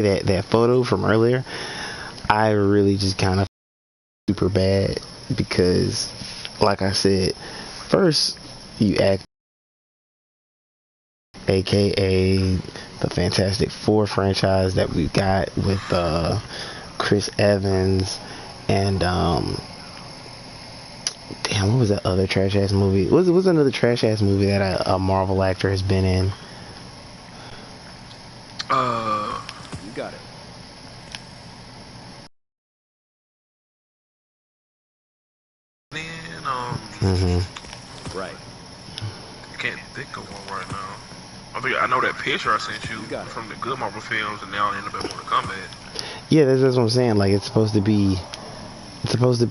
that photo from earlier, I really just kind of super bad because, like I said, first you act, aka the Fantastic Four franchise that we got with Chris Evans and damn, what was that other trash ass movie? What was another trash ass movie that a Marvel actor has been in? You got it. Then Right. I can't think of one right now. I know that picture I sent you from the good Marvel films, and now I end up at Mortal Kombat. Yeah, that's what I'm saying. Like, it's supposed to be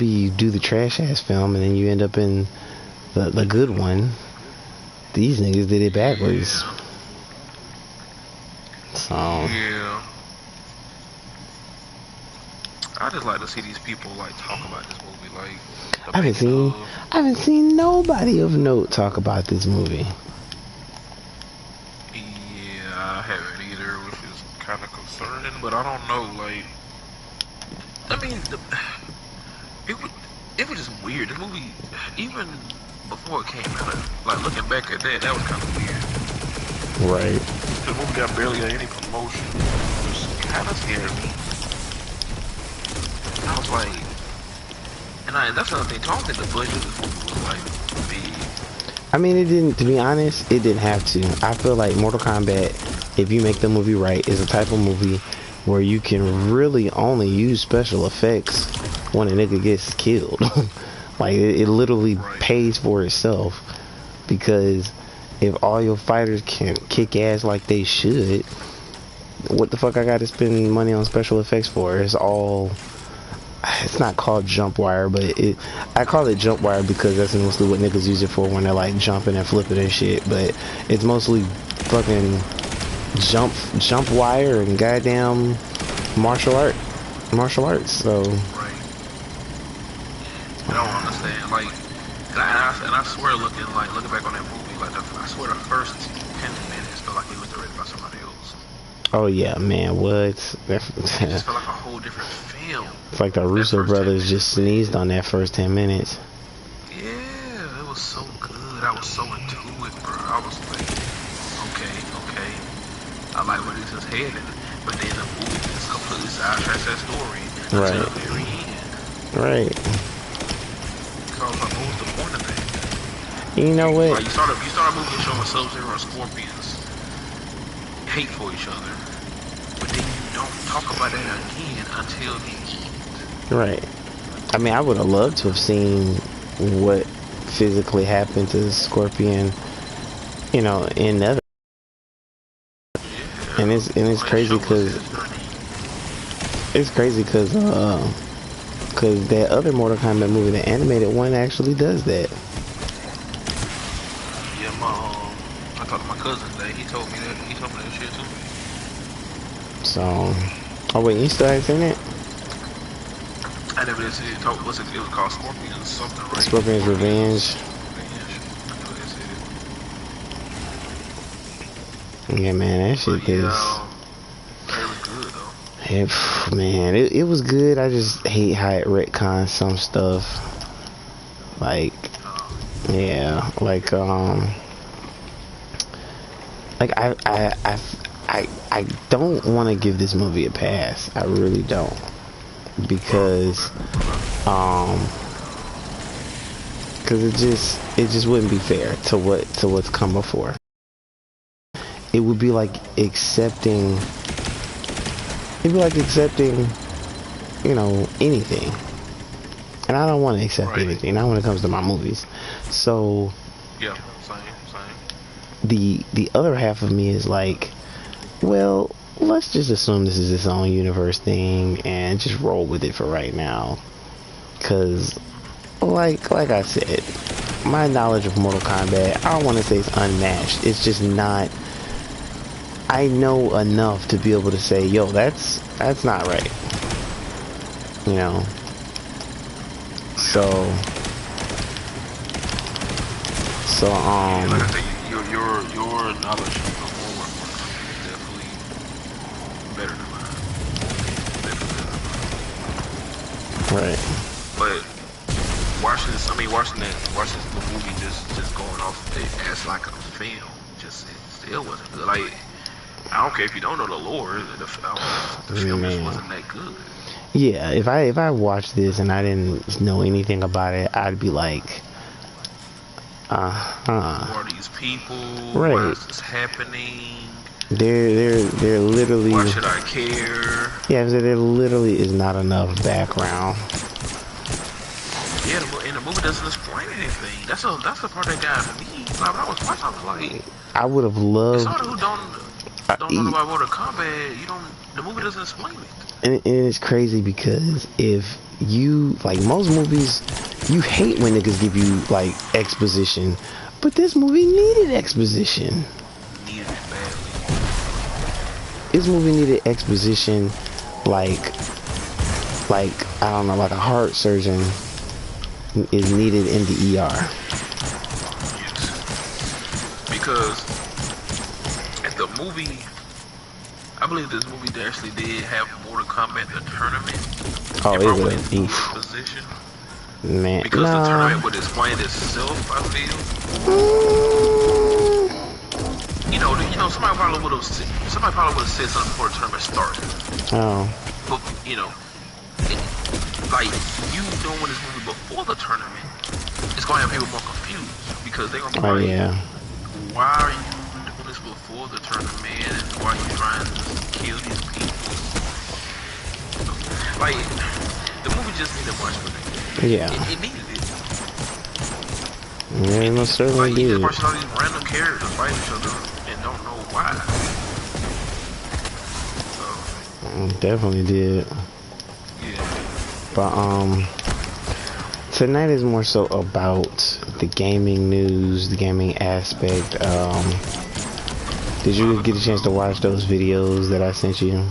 you do the trash ass film and then you end up in the good one. These niggas did it backwards. So Yeah. I just like to see these people like talk about this movie. Like, I haven't seen nobody of note talk about this movie. Yeah, I haven't either, which is kind of concerning. But I don't know. Like, I mean, it was just weird. The movie, even before it came out, like looking back at that was kind of weird. Right. The movie got barely any promotion, which kind of scared me. I was like, that's another thing. I don't think the budget of this movie was like big. I mean, it didn't. To be honest, it didn't have to. I feel like Mortal Kombat, if you make the movie right, is a type of movie where you can really only use special effects when a nigga gets killed. Like, it literally pays for itself, because if all your fighters can kick ass like they should, what the fuck I gotta spend money on special effects for? It's not called jump wire, but I call it jump wire because that's mostly what niggas use it for when they're like jumping and flipping and shit. But it's mostly fucking jump wire and goddamn martial arts. So Right. I don't understand. Like, and I swear, looking back on that movie, like I swear the first 10 minutes felt like it was directed by somebody else. oh yeah, man, what? It just felt like a whole different film. It's like the Russo brothers just sneezed on that first 10 minutes. Yeah, it was so good. I was so into it, bro. I was like, okay. I like where this is headed. But then the movie just completely sidetracks that story until the very end. Right. So I was like, what was the point of that? You know what? Like, you start a movie showing Sub-Zero and Scorpions hate for each other, but then you don't talk about that again until the end. Right. I mean, I would have loved to have seen what physically happened to Scorpion, in Nether. Yeah, And it's crazy because that other Mortal Kombat movie, the animated one, actually does that. Yeah, I talked to my cousin today. He told me that shit too. So, oh wait, you still haven't seen it? I never did see it. It was called Scorpions something, right? Scorpion's Revenge. Yeah, man, that shit is very good though. Man, it was good. I just hate how it retcons some stuff. Like, yeah, like I don't want to give this movie a pass. I really don't, because it just wouldn't be fair to what's come before. It would be like accepting. Anything. And I don't want to accept anything, not when it comes to my movies. So yeah, same. The other half of me is like, well, let's just assume this is its own universe thing and just roll with it for right now. Cause like I said, my knowledge of Mortal Kombat, I don't want to say it's unmatched. It's just not. I know enough to be able to say, yo, that's not right. So like I said, your knowledge of Mortal Kombat is definitely better than mine. Right. But watching this, watching the movie just going off of it as like a film, just it still wasn't good. Like I don't care if you don't know the lore, the film just Man. wasn't that good. Yeah, if I watched this and I didn't know anything about it, I'd be like, Who are these people? Right. Why is this happening? They're literally. Why should I care? Yeah, there literally is not enough background. Yeah, and the movie doesn't explain anything. That's the part that got me. Like, when I was watching, I was like, I would have loved. somebody who don't know about Mortal Kombat, the movie doesn't explain it. And it's crazy because if you like most movies, you hate when niggas give you like exposition, but this movie needed exposition. Needed it badly. This movie needed exposition, like I don't know, like a heart surgeon is needed in the ER. Yes. Because at the movie, I believe this movie actually did have Mortal Kombat the tournament. Oh, if it I would went have. into the position. Man, Because nah. the tournament would explain itself, I feel. Somebody probably would have said something before the tournament started. Oh. But like you doing this movie before the tournament, it's gonna have people more confused because they're gonna be like, Yeah. why are you doing this before the tournament and why are you trying to kill these people? Like the movie just needed much for that. Yeah. It needed it. Yeah, it most certainly Like you did. just watching all these random characters fight each other and don't know why. So, Definitely did. yeah. But tonight is more so about the gaming news, the gaming aspect. Did you get a chance to watch those videos that I sent you?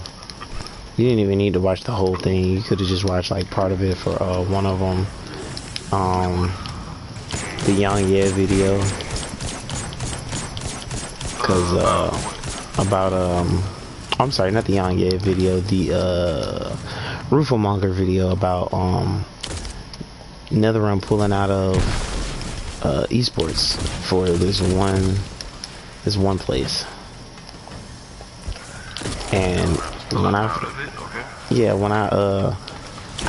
You didn't even need to watch the whole thing. You could have just watched like part of it for one of them. The Young Yeah video. Cause about I'm sorry, not the Young Yeah video, the Roofomonger video about NetherRealm pulling out of esports for this one place. And when I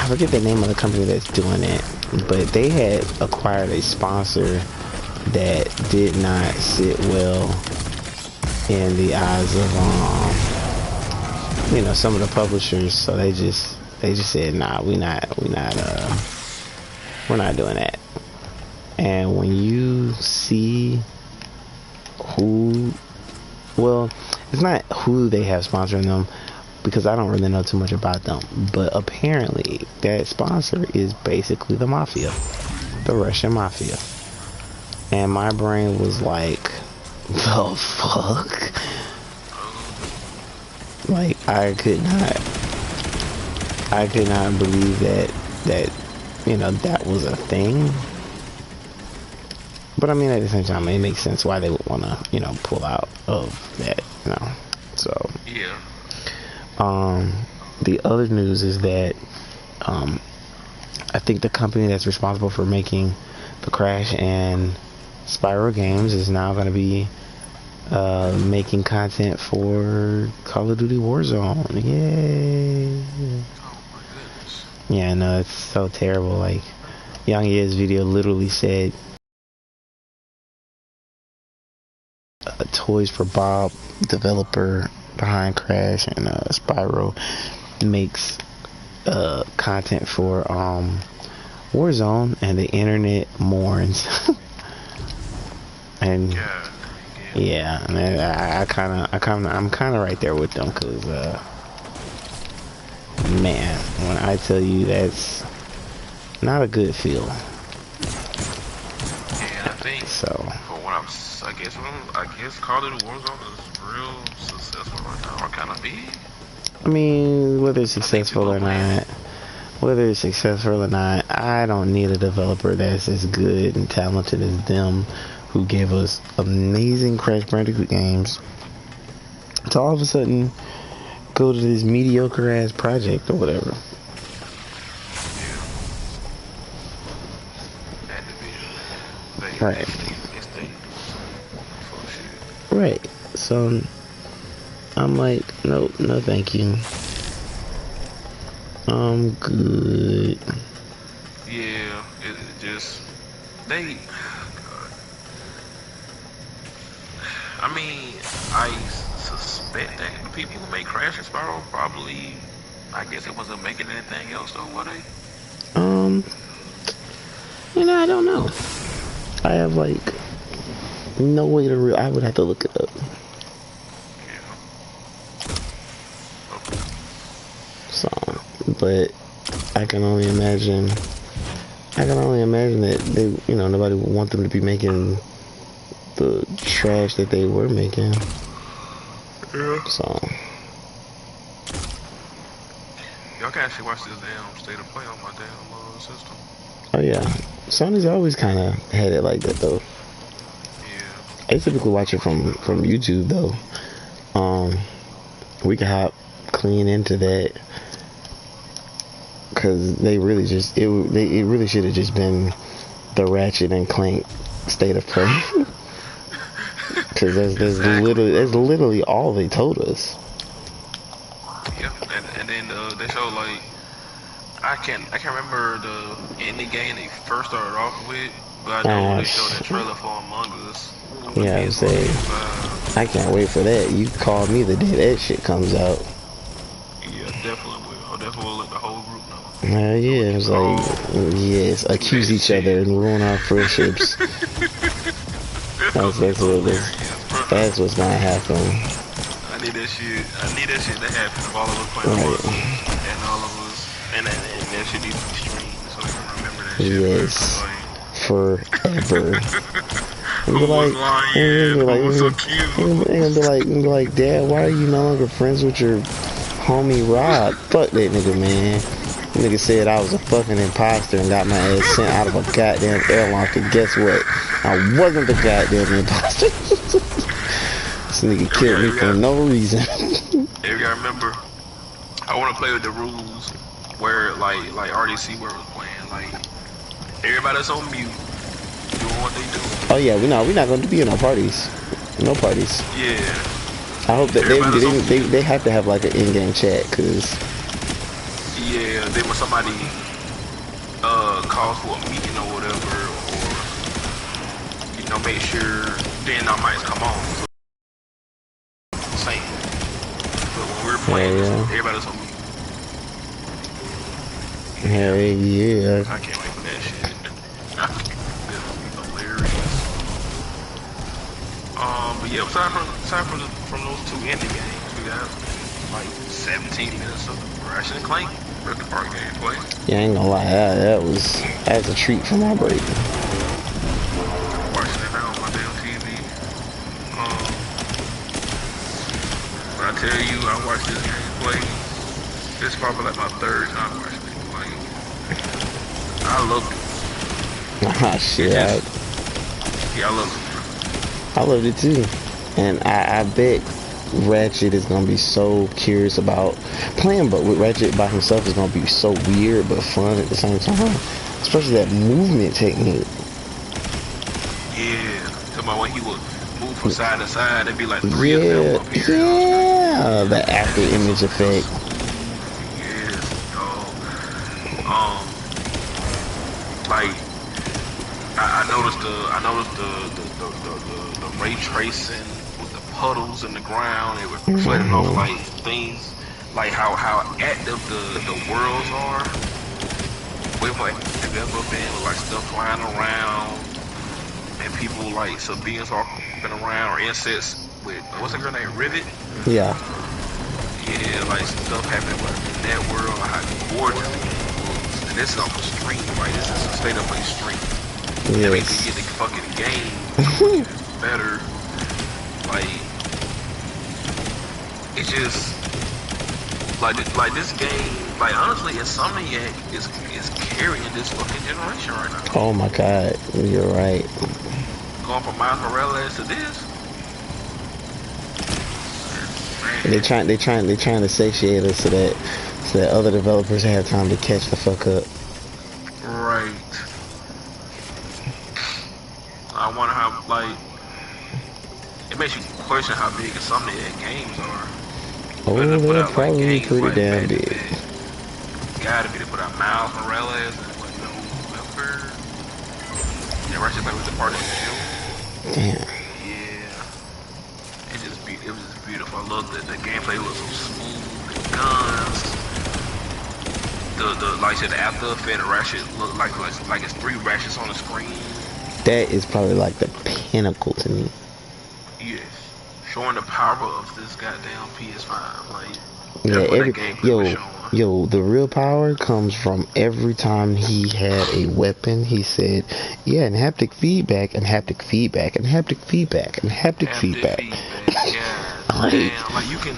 forget the name of the company that's doing it, but they had acquired a sponsor that did not sit well in the eyes of some of the publishers, so they just said, nah, we're not doing that. And when you see it's not who they have sponsoring them, because I don't really know too much about them, but apparently that sponsor is basically the mafia, the Russian mafia. And my brain was like, the fuck? Like, I could not believe that that was a thing. But I mean, at the same time, it makes sense why they would want to, pull out of that, So, Yeah. The other news is that, I think the company that's responsible for making the Crash and Spyro games is now going to be making content for Call of Duty Warzone. Yay! Oh my goodness. Yeah, no, it's so terrible. Like, Young Ye's video literally said, Toys for Bob, developer behind Crash and Spyro, makes content for Warzone, and the internet mourns. And yeah, man, I'm kind of right there with them, cause man, when I tell you that's not a good feel. And I think So for what I guess Call of Duty Warzone is real successful right now, or kind of big. I mean, whether it's successful or not, I don't need a developer that's as good and talented as them, who gave us amazing Crash Bandicoot games, to all of a sudden go to this mediocre ass project or whatever. Yeah. Right. It's the fuck shit. Right. So I'm like, nope, no thank you. I'm good. Yeah, it just they. I mean, I suspect that the people who made Crash and Spyro probably, I guess it wasn't making anything else though, were they? Um, I don't know. I have like no way to. I would have to look it up. Yeah. Okay. So, but I can only imagine. I can only imagine that they, nobody would want them to be making the trash that they were making. Yeah. So. Y'all can actually watch this damn State of Play on my damn system. Oh yeah, Sony's always kind of had it like that though. Yeah. I typically watch it from YouTube though. We can hop clean into that because they really just it really should have just been the Ratchet and Clank State of Play. Because that's literally all they told us. Yeah, and then they showed like I can't remember the ending game they first started off with, but I know they showed that trailer for Among Us. Yeah, I'm saying I can't wait for that. You call me the day that shit comes out. Yeah, definitely will. I'll definitely let the whole group know. Yeah, it's like yes, accuse each other and ruin our friendships. That's what's gonna happen. I need that shit to happen of all of us playing Among Us and all of us and that shit needs to be streamed so we can remember that shit. Yes. Forever. Who was lying? Who was so cute? And be like, Dad, why are you no longer friends with your homie Rob? Fuck that nigga, man. Nigga said I was a fucking imposter and got my ass sent out of a goddamn airline. Cause guess what? I wasn't the goddamn imposter. This nigga killed me for no reason. If y'all remember, I want to play with the rules where like RDC where it was playing. Like everybody's on mute, doing what they do. Oh yeah, we're not going to be in no parties. No parties. Yeah. I hope that they have to have like an in-game chat, cause. Yeah, then when somebody calls for a meeting or whatever, or make sure then our mics come on. So, same. But when we're playing, everybody's on mute. Hell yeah. I can't wait for that shit. This will be hilarious. But yeah, aside from those two ending games, we got like 17 minutes of Ratchet and Clank Rift Apart gameplay. Yeah, I ain't gonna lie, that's a treat for my break. Watching it now on my damn TV. When I tell you I watched this gameplay, this is probably like my third time watching it. Like, I loved it. Ah shit. I loved it. I loved it too. And I bet Ratchet is gonna be so curious about playing, but with Ratchet by himself is gonna be so weird but fun at the same time. Especially that movement technique. Yeah, talking about when he would move from side to side, it'd be like three of Yeah, them up here. yeah, the after image effect. Yes, like I noticed the ray tracing with the puddles in the ground. It was reflecting off like things, like how active the worlds are. Way more active they've ever been, with like stuff flying around and people like beings walking around, or insects with what's the girl named Rivet? Yeah. Yeah, like stuff happening in that world, like how gorgeous it looks. And this is off the stream, right? This is a State of Play stream. That makes you get the fucking game better. Like, it's just like this game. Like honestly, Insomniac is carrying this fucking generation right now. Oh my god, you're right. Going from Miles Morales to this. They trying to satiate us so that other developers have time to catch the fuck up. Right. Like, it makes you question how big some of their games are. Oh, Better put they're out like probably games pretty like damn back to big. back. Gotta be to put out Miles Morales and what November. Yeah, Ratchet Clank was the part of the show. Damn. Yeah, it was just beautiful. I loved it. The gameplay was so smooth. The guns, the like I said, the after effect of Ratchet looked like it's 3 Ratchets on the screen. That is probably like the pinnacle to me. Yes, showing the power of this goddamn PS5. Like Yeah, that's what that gameplay was showing. yo, the real power comes from every time he had a weapon. He said, "Yeah, and haptic feedback, and haptic feedback, and haptic feedback, and haptic feedback." Yeah, damn. Like you can.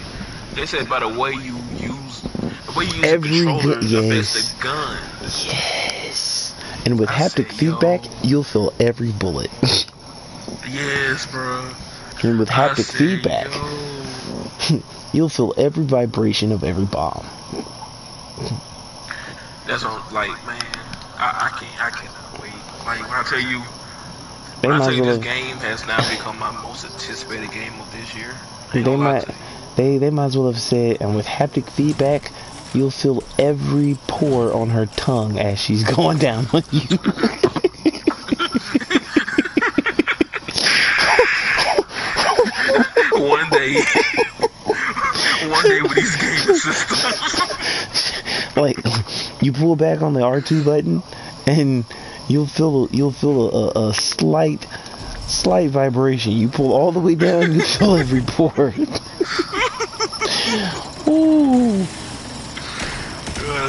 They said by the way you use the controller affects the gun. Yes. And with haptic feedback, you'll feel every bullet. Yes, bro. And with haptic feedback, you'll feel every vibration of every bomb. That's what, like, man, I cannot wait. Like when I tell you, this game has now become my most anticipated game of this year. They might as well have said, and with haptic feedback, you'll feel every pore on her tongue as she's going down on you. One day with these gaming systems. Like, you pull back on the R2 button, and you'll feel a slight vibration. You pull all the way down, you feel every pore. Ooh.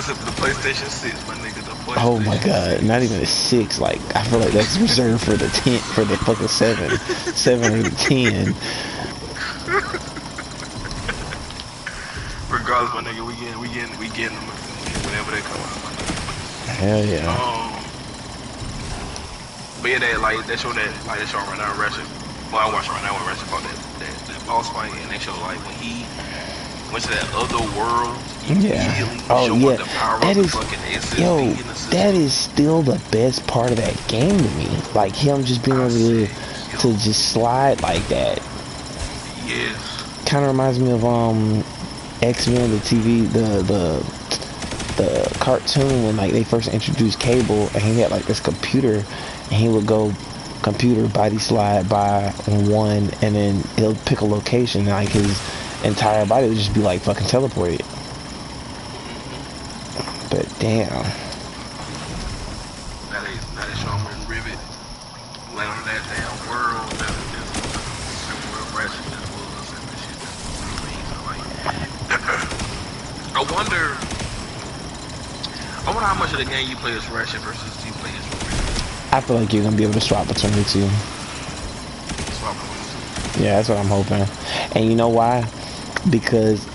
The PlayStation 6, my nigga. Oh my god, not even a 6. Like, I feel like that's reserved for the 10, for the fucking 7 or the 10. Regardless, my nigga, we getting them whenever they come out, my nigga. Hell yeah. But yeah, they show right now Ratchet. Well, I watch right now when Ratchet fought that boss fight, and they show like when he went to that other world. Yeah. Oh yeah. The power that of is the fucking SSD in the system. That is still the best part of that game to me. Like him just being able to just slide like that. Yes. Kind of reminds me of X-Men, the TV, the cartoon when like they first introduced Cable, and he had like this computer, and he would go computer body slide by one, and then he'll pick a location, and like his entire body would just be like fucking teleported. But damn. That is showing me Rivet land on that damn world. That world Ratchet just was, and this shit just amazing. Like, I wonder how much of the game you play as Ratchet versus you play as Rivet. I feel like you're gonna be able to swap between the two. Swap between the two. Yeah, that's what I'm hoping. And you know why? Because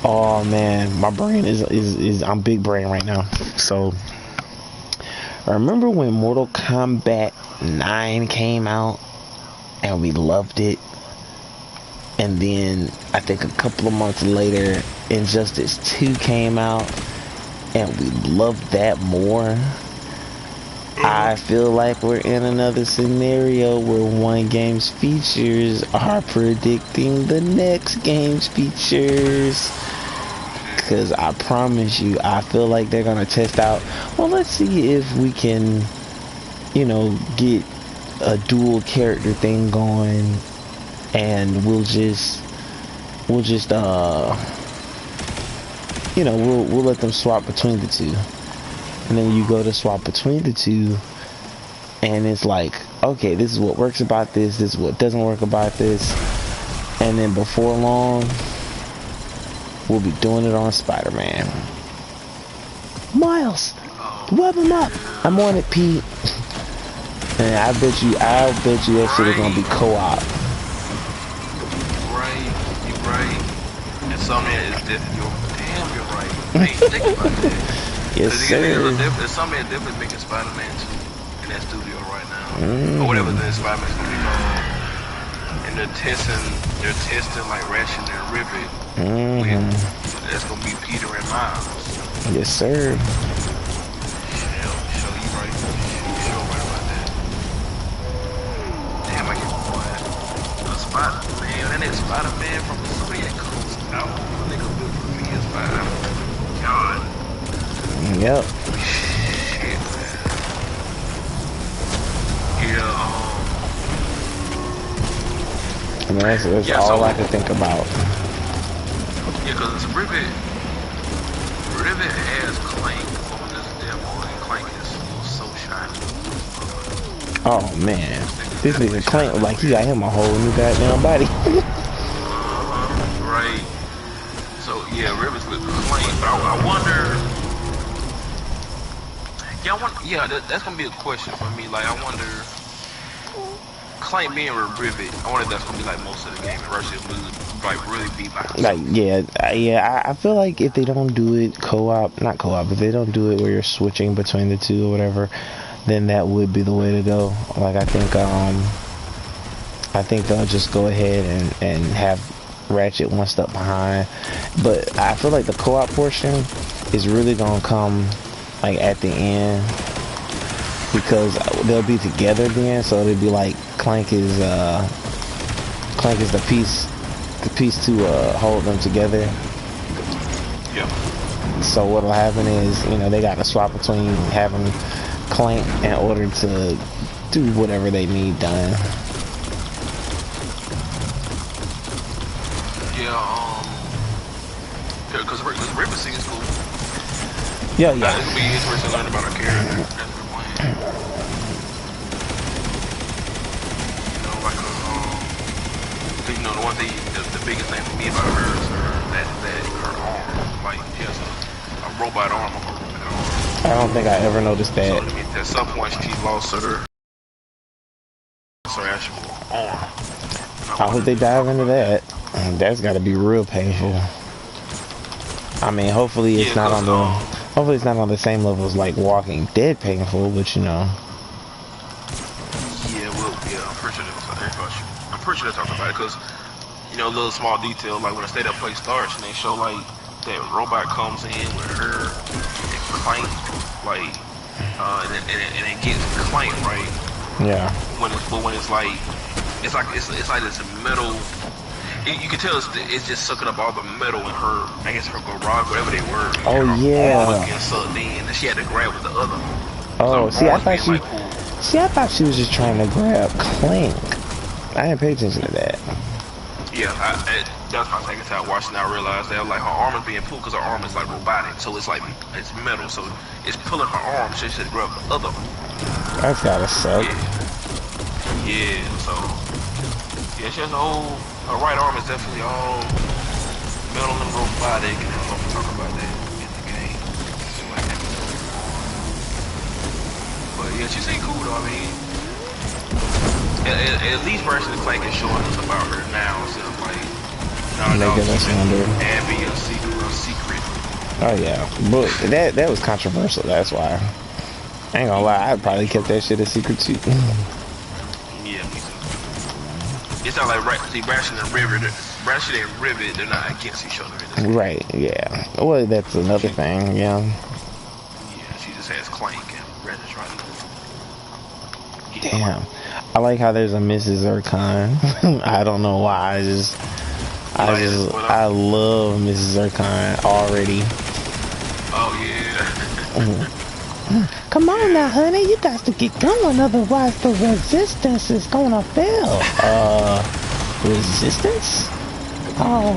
oh man, my brain is I'm big brain right now. So remember when Mortal Kombat 9 came out and we loved it, and then I think a couple of months later Injustice 2 came out and we loved that more. I feel like we're in another scenario where one game's features are predicting the next game's features. Because I promise you, I feel like they're going to test out, well, let's see if we can, you know, get a dual character thing going, and we'll just you know, we'll let them swap between the two. And then you go to swap between the two, and it's like, okay, this is what works about this is what doesn't work about this. And then before long, we'll be doing it on Spider-Man. Miles, web him up. I'm on it, Pete. And I bet you that shit is gonna be co-op. You're right. And some of it is different. Damn, you're right. I ain't think about that. Yes, sir. There's something definitely making Spider-Man 2 in that studio right now, or whatever the Spider-Man's gonna be called. And they're testing like Ratchet and Rivet. That's gonna be Peter and Miles. Yes, sir. Show you right. Show right about that. Damn, that nigga Spider-Man from the Zodiac Coast out. Nigga built for PS5. God. Yep. Shit, man. Yeah, I mean, that's yeah, all so, I can think about. Yeah, because Rivet has Clank on this demo, and Clank is so shiny. Oh man, this nigga Clank like he got him a whole new goddamn body. Right. So yeah, Rivet's with Clank, but I wonder. Yeah, that's gonna be a question for me. Like, I wonder, Clank being with Rivet, I wonder if that's gonna be like most of the game versus like really be by himself. Like, yeah, I feel like if they don't do it not co-op, if they don't do it where you're switching between the two or whatever, then that would be the way to go. Like, I think they'll just go ahead and have Ratchet one step behind. But I feel like the co-op portion is really gonna come like at the end, because they'll be together then, so it'll be like Clank is the piece to hold them together. Yeah. So what'll happen is, they got to swap between having Clank in order to do whatever they need done. Yeah, because Rivet is cool. Yeah. It's gonna be interesting to learn about our character as we're playing. The one thing, the biggest thing for me about her is that her arm, like, she has a robot arm on her robot arm. I don't think I ever noticed that. So, I mean, at some point she lost her actual arm. I hope they dive into that. That's got to be real painful. I mean, hopefully it's not on the same level as like Walking Dead painful, but Yeah, I'm pretty sure they're talking about it, because a little small detail, like when the state of play starts and they show like that robot comes in with her and Clank, like, and it gets Clank, right? yeah. When it's like this metal. You can tell it's just sucking up all the metal in her, I guess her garage, whatever they were. Oh yeah. Getting sucked in, and she had to grab with the other. Oh, so see, I thought she was just trying to grab Clank. I didn't pay attention to that. Yeah, that's my second time watching. I realized that like her arm is being pulled because her arm is like robotic, so it's like it's metal, so it's pulling her arm. So she should grab the other. That's gotta suck. Yeah. So yeah, she has her right arm is definitely all metal and robotic. And I don't know if we talk about that in the game. Like that. But yeah, she seemed cool though. I mean, at least versus Clank is showing us about her now, instead of like making us wonder. And be a secret. Oh yeah, but that was controversial. That's why. I ain't gonna lie, I probably kept that shit a secret too. Yeah, me too. It's not like Ratchet and Rivet, they're not against each other. Right, yeah. Well, that's another thing, yeah. Yeah, she just has Clank and Ratchet's trying to... Damn. I like how there's a Mrs. Zircon. I don't know why, I love Mrs. Zircon already. Oh, yeah. Come on now, honey, you got to get going, otherwise the resistance is gonna fail. Resistance? Oh,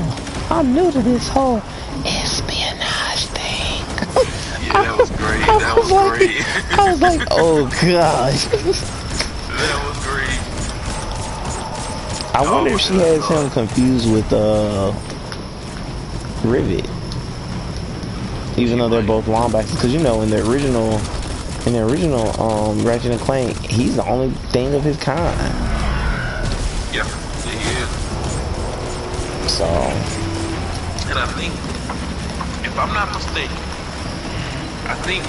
I'm new to this whole espionage thing. Yeah, that was great. That was great. I was like, oh gosh. That was great. I wonder if she has him confused with Rivet. Even though they're both linebackers, because in the original Ratchet and Clank, he's the only thing of his kind. Yeah, he is. So, and I think, if I'm not mistaken, I think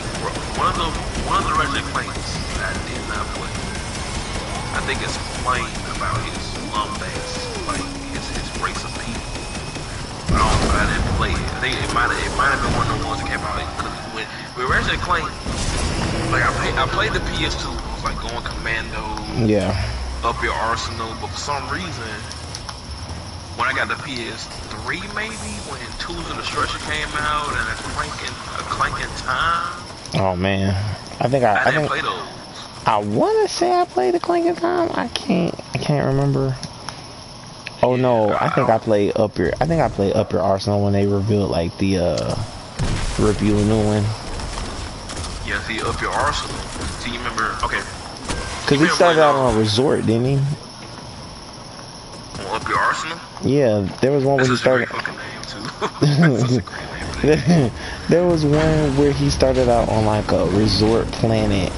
one of the Ratchet and Clanks that I did not play, I think it's playing about his lambast, like his race of people. I didn't play it. I think it might have been one of the ones that came out, because when Ratchet and Clank, like I played the PS2, it was like going commando, yeah. up your arsenal, but for some reason I got the PS3 maybe when Tools of Destruction came out and a clanking time. Oh man, I didn't play those. I want to say I played the clanking time. I can't remember. Oh yeah, no, I think I played Up Your Arsenal when they revealed like the review a new one. Yeah, see Up Your Arsenal. See, you remember? Okay. Cause he started out on a resort, didn't he? Up Your Arsenal? Yeah, there was one where he started. That's a great fucking name too. There was one where he started out on like a resort planet.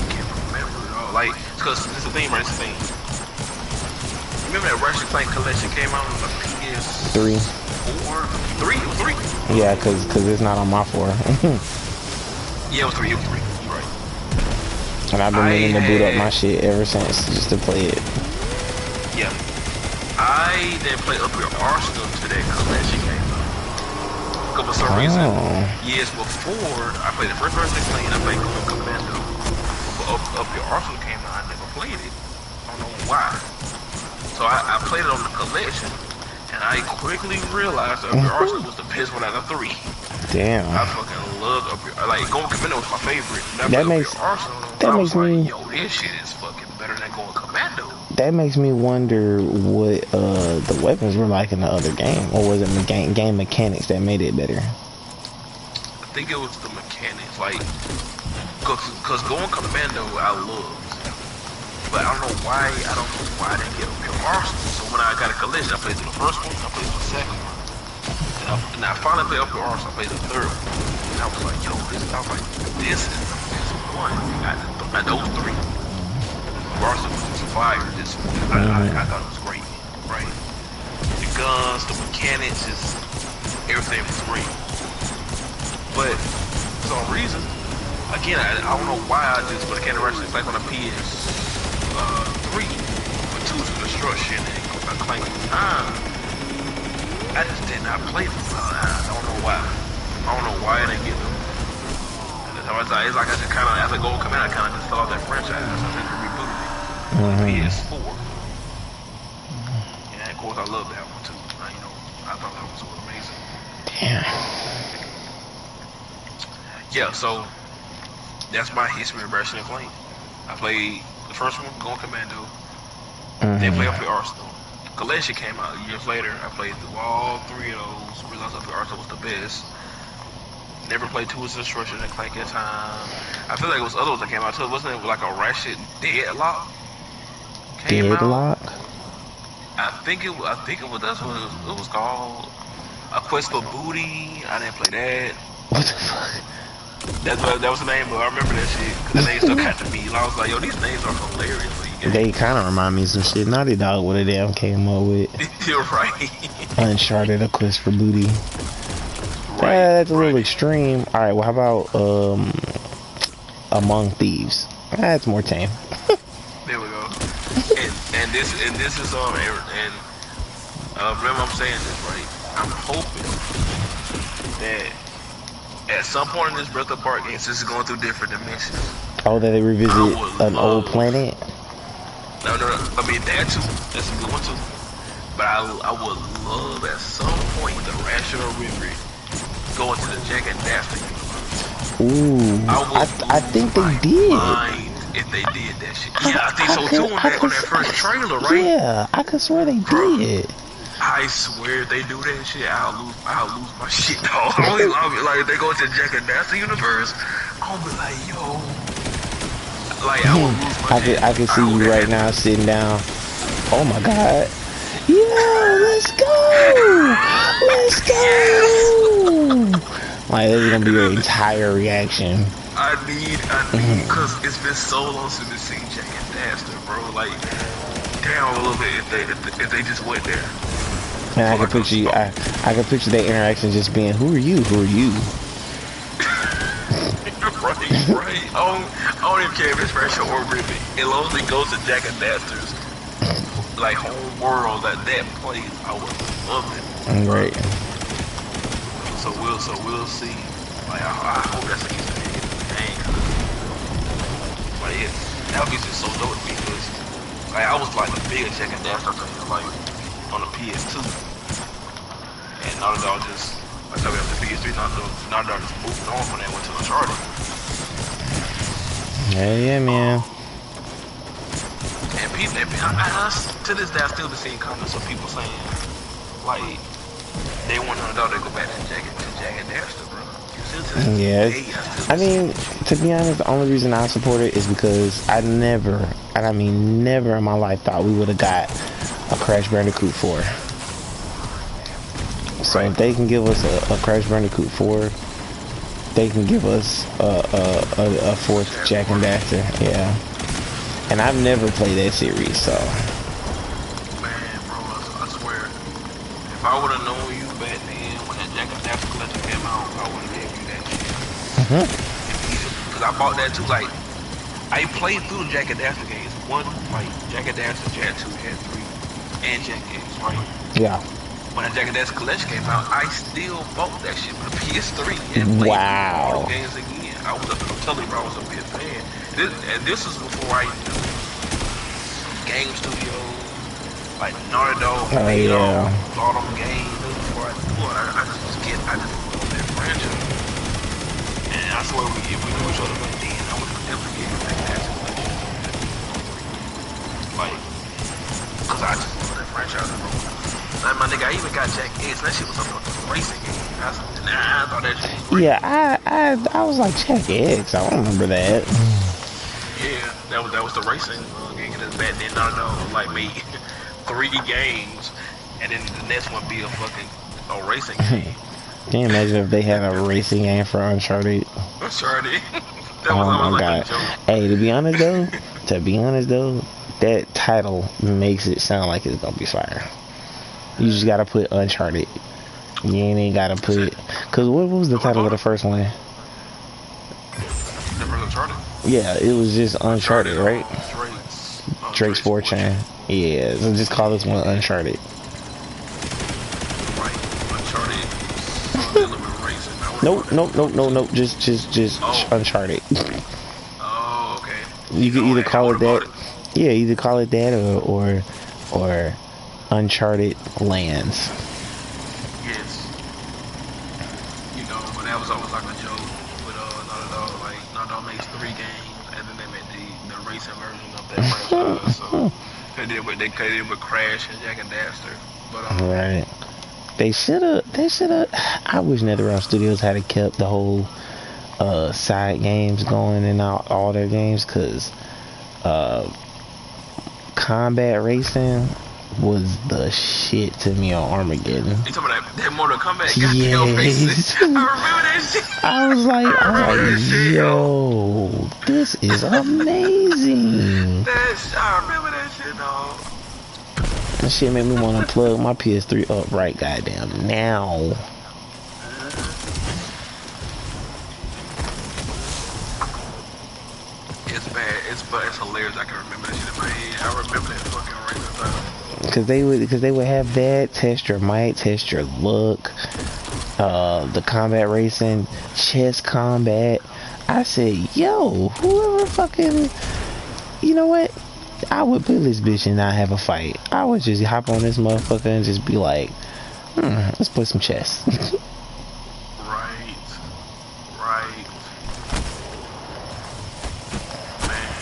Can't remember it all. Like, cause it's the thing, right? It's the thing. Remember that Ratchet Clank collection came out on the PS3? 3? It was 3? Yeah, cause it's not on my 4. Yeah, it was 3. It was 3. You're right. And I've been meaning to boot up my shit ever since, just to play it. Yeah. I didn't play Up Your Arsenal today because that shit came out. Because for some reason, years before, I played the first Ratchet Clank and I played Commando. But Up Your Arsenal came out, I never played it. I don't know why. So I played it on the collection, and I quickly realized that Up Your Arsenal was the best one out of 3. Damn. I fucking loved Up Your, like, Going Commando was my favorite. That makes me like, yo, this shit is fucking better than Going Commando. That makes me wonder what the weapons were like in the other game, or was it game mechanics that made it better? I think it was the mechanics, like, cause Going Commando I loved, but I don't know why I didn't get Up Your Arsenal. So when I got a collection, I played through the first one, I played through the second one, and I finally played Up Your Arsenal. I played the third one, and I was like, yo, this is the best one. I those 3. Arsenal was fire. I thought it was great, right? The guns, the mechanics, everything was great. But for some reason, again, I don't know why I just put a Candy Rush like on a PS3 with Tools of Destruction and Clank Time. I just did not play them. I don't know why. I don't know why I didn't get them. It's like I just kind of, as I go come in, I kind of just fell off that franchise. I think I rebooted it. PS4. And of course I love that one too. You know, I thought that was amazing. Damn. Yeah, so that's my history of Ratchet and Clank. I played the first one, Going Commando. Then played Up Your Arsenal. Collection came out years later. I played through all 3 of those. Realized Up Your Arsenal was the best. Never played Tools of Destruction and Clank at time. I feel like it was other ones that came out too. Wasn't it like a Ratchet Deadlock? Deadlock? I think it was that's what it was called. A Quest for Booty. I didn't play that. What the fuck? That was the name, but I remember that shit. Cause the name still got to me. I was like, yo, these names are hilarious. They kind of remind me of some shit Naughty Dog would have damn came up with. You're right. Uncharted, A Quest for Booty. Right, that's a little extreme. All right, well, how about Among Thieves? That's more tame. There we go. And this is remember I'm saying this right. I'm hoping that at some point in this Breath of the Park game, since it's going through different dimensions. Oh, that they revisit an old planet? No. I mean that too. That's a good one too. But I would love at some point the Rational River going to the Jack and Daxter universe. Ooh, I think they did. If they did that shit. Yeah, I think so too on that first trailer, right? Yeah, I could swear they did. I swear if they do that shit, I'll lose my shit, dog. I'll be like, if they go to Jack and Daxter universe, I'll be like, yo. Like, I will lose my shit. I can see you right now sitting down. Oh my god. Yeah, let's go! Let's go! Like, this is gonna be your entire reaction. I need, cause it's been so long since we've seen Jack and Daxter, bro. Like, down a little bit if they just went there. And I can picture you, I can picture their interaction just being, who are you? Who are you? right. I don't even care if it's Rachel or Ribbit. As long as it goes to Jack and Daxter's like home world, that place, I would love it. Great. So we'll see. Like I hope that's an Easter egg in the game. Like that would be just so dope because Like I was like the biggest Jack and Daxter fan, like on the PS2, and Naughty Dog just like I got the PS3. Naughty Dog just moved on from that, went to Uncharted. Yeah, man. And people, to this day, I still be seeing comments of people saying like they want Naughty Dog to go back to Jack and Daxter, bro. Yeah, I mean, to be honest, the only reason I support it is because I never, and I mean never in my life thought we would have got a Crash Bandicoot 4. So if they can give us a Crash Bandicoot 4, they can give us a fourth Jack and Daxter, yeah. And I've never played that series, so. Man, bro, I swear, if I would have known you back then when that Jack and Daxter collection came out, I would have gave you that shit. Because I bought that too. Like, I played through the Jack and Daxter games. One, like Jack and Daxter, Jack 2, Jack 3, and Jack games, right? Yeah. When the Jack and Daxter collection came out, I still bought that shit for the PS3 and played all the games again. I'm telling you, bro, I was a big fan. This was before I knew game studios, like Naughty Dog, made all them games. Before I knew it, I just love that franchise. And I swear, if we knew each other back then, I would definitely get back that collection. Like, cause I just love that franchise, bro. Like, my nigga, I even got Jack X. That shit was a fucking racing game. I thought that shit was great. Yeah, I was like, Jack X. I don't remember that. Yeah, that was the racing game. That's back then. Naughty Dog like made 3 games, and then the next one be a racing game. Can you imagine if they had a racing game for Uncharted? Uncharted. Oh my god. Hey, to be honest though, that title makes it sound like it's gonna be fire. You just gotta put Uncharted. You ain't gotta put. Cause what was the title of the first one? The first Uncharted? Yeah, it was just Uncharted, right? Drake's Fortune. Yeah, so just call this one Uncharted. Right, Uncharted. Nope. Just Uncharted. Oh, okay. You could either call it that. Yeah, either call it that or Uncharted Lands. Yes. You know, but that was always like a joke with Naughty Dog. Like Naughty Dog makes 3 games, and then they made the racing version of that franchise. So they did with Crash and Jack and Daxter. But right. They should've. I wish NetherRealm Studios had kept the whole side games going in all their games, cause combat racing was the shit to me on Armageddon. You talking about that Mortal Kombat? Yes. I remember that shit. I was like, yo, this is amazing. I remember that shit, dog. That shit made me want to plug my PS3 up right goddamn now. It's bad. It's hilarious. I can remember that shit in my head. I remember that fucking racing time. Cause they would have that, test your might, test your luck, the combat racing, chess combat. I said, yo, whoever fucking, you know what? I would put this bitch and not have a fight. I would just hop on this motherfucker and just be like, let's play some chess. Right. Man.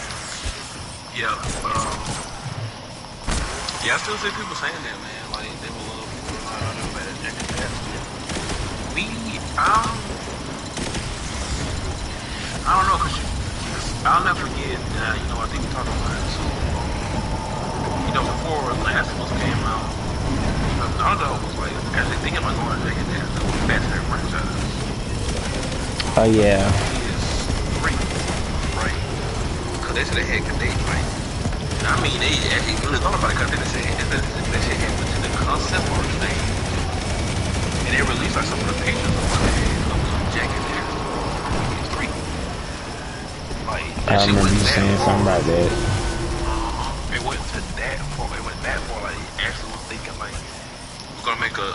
Yeah. Yeah, I still see people saying that, man. Like, they will love people who are not better than Jack and Daxter. I don't know, cause I'll never forget, you know, I think we talked about it too. You know, before Last of Us came out, you know, Naughty Dog was like, actually thinking about going to Jack and Daxter, back to their franchise. Oh, yeah. Is 3, right? Cause they said they had, like, I mean, they actually really thought about it, cause they said that shit had the concept on the stage. And they released like some of the pictures of what they had of Jack and Daxter. It's 3. Like, I remember you saying something about that. It went to that far. It went that far. Like, actually was thinking like, we're gonna make a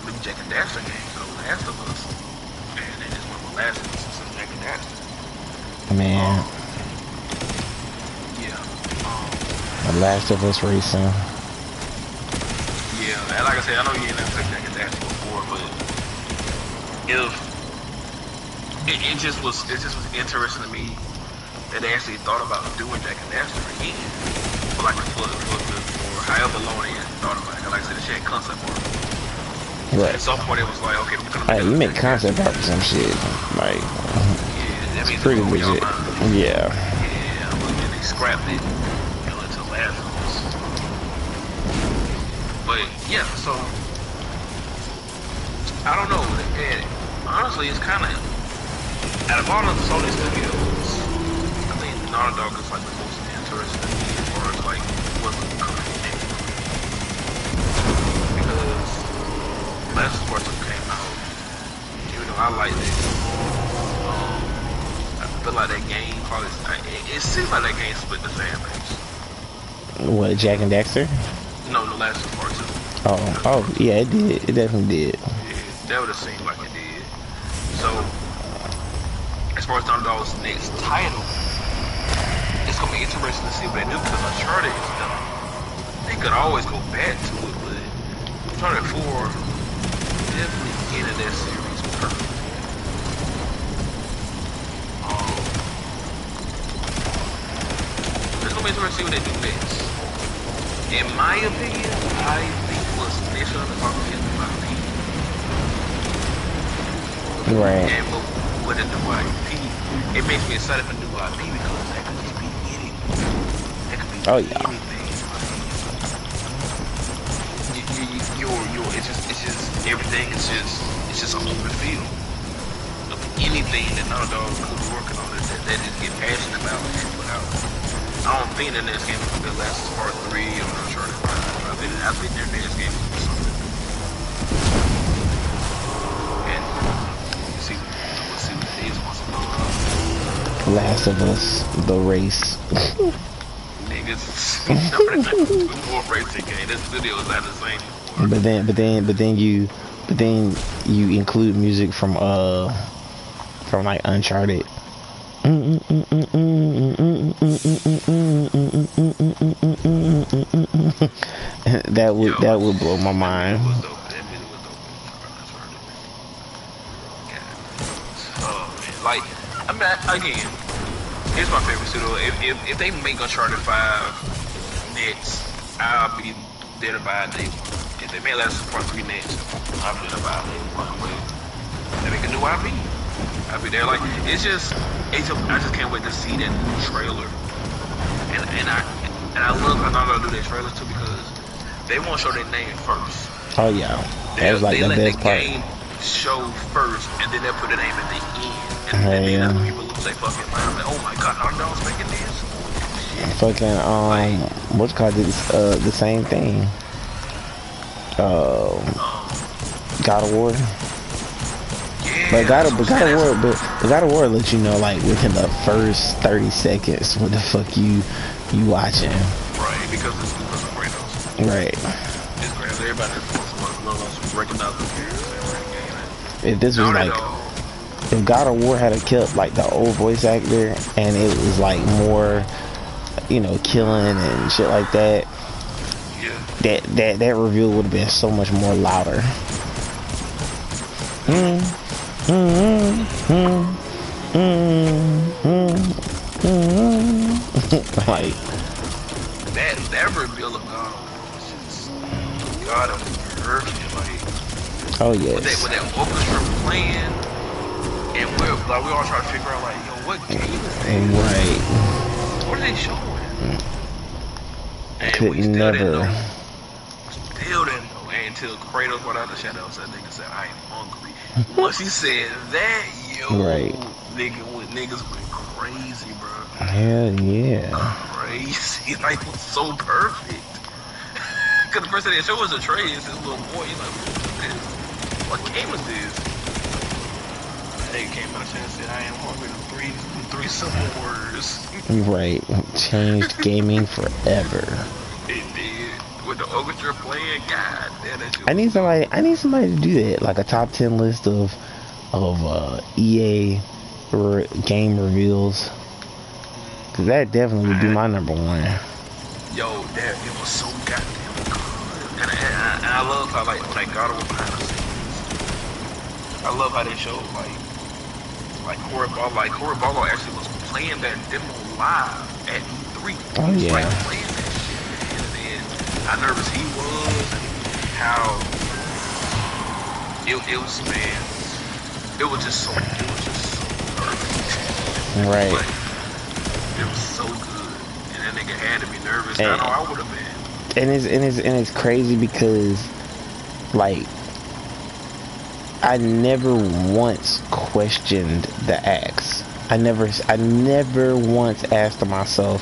new Jack and Daxter game for The Last of Us. And they just went with Last of Us instead of Jack and Daxter. Man. Yeah. Last of Us Racing. Yeah, and like I said, I know you ain't never played Jack and Daxter before, but if it just was interesting to me that they actually thought about doing Jack and Daxter again, for however long they thought about it. Like I said, the shit had concept art. Right. At some point, it was like, okay, we're gonna. Hey, you make concept art for some shit, like. Yeah, that means pretty legit. Yeah. Yeah, but then they scrapped it, until last of us. But yeah, so I don't know. And honestly, it's kind of out of all of the Sony studios, I think Naughty Dog is like the most interesting as far as like what's coming in. Because Last of Us came out, even though I liked it, I feel like that game probably it seems like that game split the fan base. What, Jack and Daxter? No, the Last of Us 2. Oh, yeah, it did. It definitely did. Yeah, that would have seemed like it did. So, as far as Naughty Dog's next title, it's gonna be interesting to see what they do because Uncharted is done. They could always go back to it, but Uncharted 4 definitely ended that series perfect. It's gonna be interesting to see what they do next. In my opinion, I think what's next on the property is new IP. Right. And with a new IP, it makes me excited for new IP because that could just be anything. That could be anything. It's just everything. It's just an open field of anything that Naughty Dog could be working on that they just get passionate about and put out. I don't think the next game is going to be Last of Us 3 or Uncharted 5. I think their next game will be something. And we'll see what it is once a month. Last of Us, the race. Niggas, more racing game. This video is not the same anymore. But then you include music from like Uncharted. That would blow my mind. Like, I mean, again, here's my favorite studio. If they make Uncharted 5 next, I'll be there to buy it day one. If they make Last of Us 3 next, I'll be there to buy it day one. But they make a new IP. I'll be there. Like, I just can't wait to see that new trailer. And I love how Naughty Dog do their trailers too because they won't show their name first. Oh yeah, that was like the best part. They let the game show first, and then they'll put the name at the end. And then other people lose their fucking mind. Like, oh my god, Naughty Dog's making this. Fucking what's called the same thing. God of War. Yeah, But God of War lets you know like within the first 30 seconds what the fuck you watching. Right, because it's Kratos. Right. It's Kratos. Everybody recognize the characters. If this was like, if God of War had kept like the old voice actor and it was like more, you know, killing and shit like that, yeah, that reveal would have been so much more louder. Like that reveal of God was just God of perfect. Like, oh yes, with that orchestra playing, and we all try to figure out like, yo, what game is that? Right. What are they showing? And Could we still never. didn't know. Still didn't know until Kratos brought out the shadows. That nigga said, "I am hungry." Once he said that, yo, right. Niggas went crazy, bro. Hell yeah. Crazy, like it was so perfect. Cause the first thing they showed was a tray. It's this little boy. He's like, what game is this? They came out and said, "I am hungry." The three simple words. Right. Changed gaming forever. It did. With the orchestra playing, god damn it. I need somebody to do that, like a top 10 list of EA game reveals. Cause that definitely would be my number one. Yo, that it was so goddamn good. And I love how like God was behind the scenes. I love how they showed Corey Barlow actually was playing that demo live at E3. Oh, He was like yeah. playing that shit, and then how nervous he was, and how it was, man. It was just so perfect. Right. Like, it was so good, and that nigga had to be nervous. And, I know I would have been. and it's crazy because like I never once questioned the axe. I never once asked myself,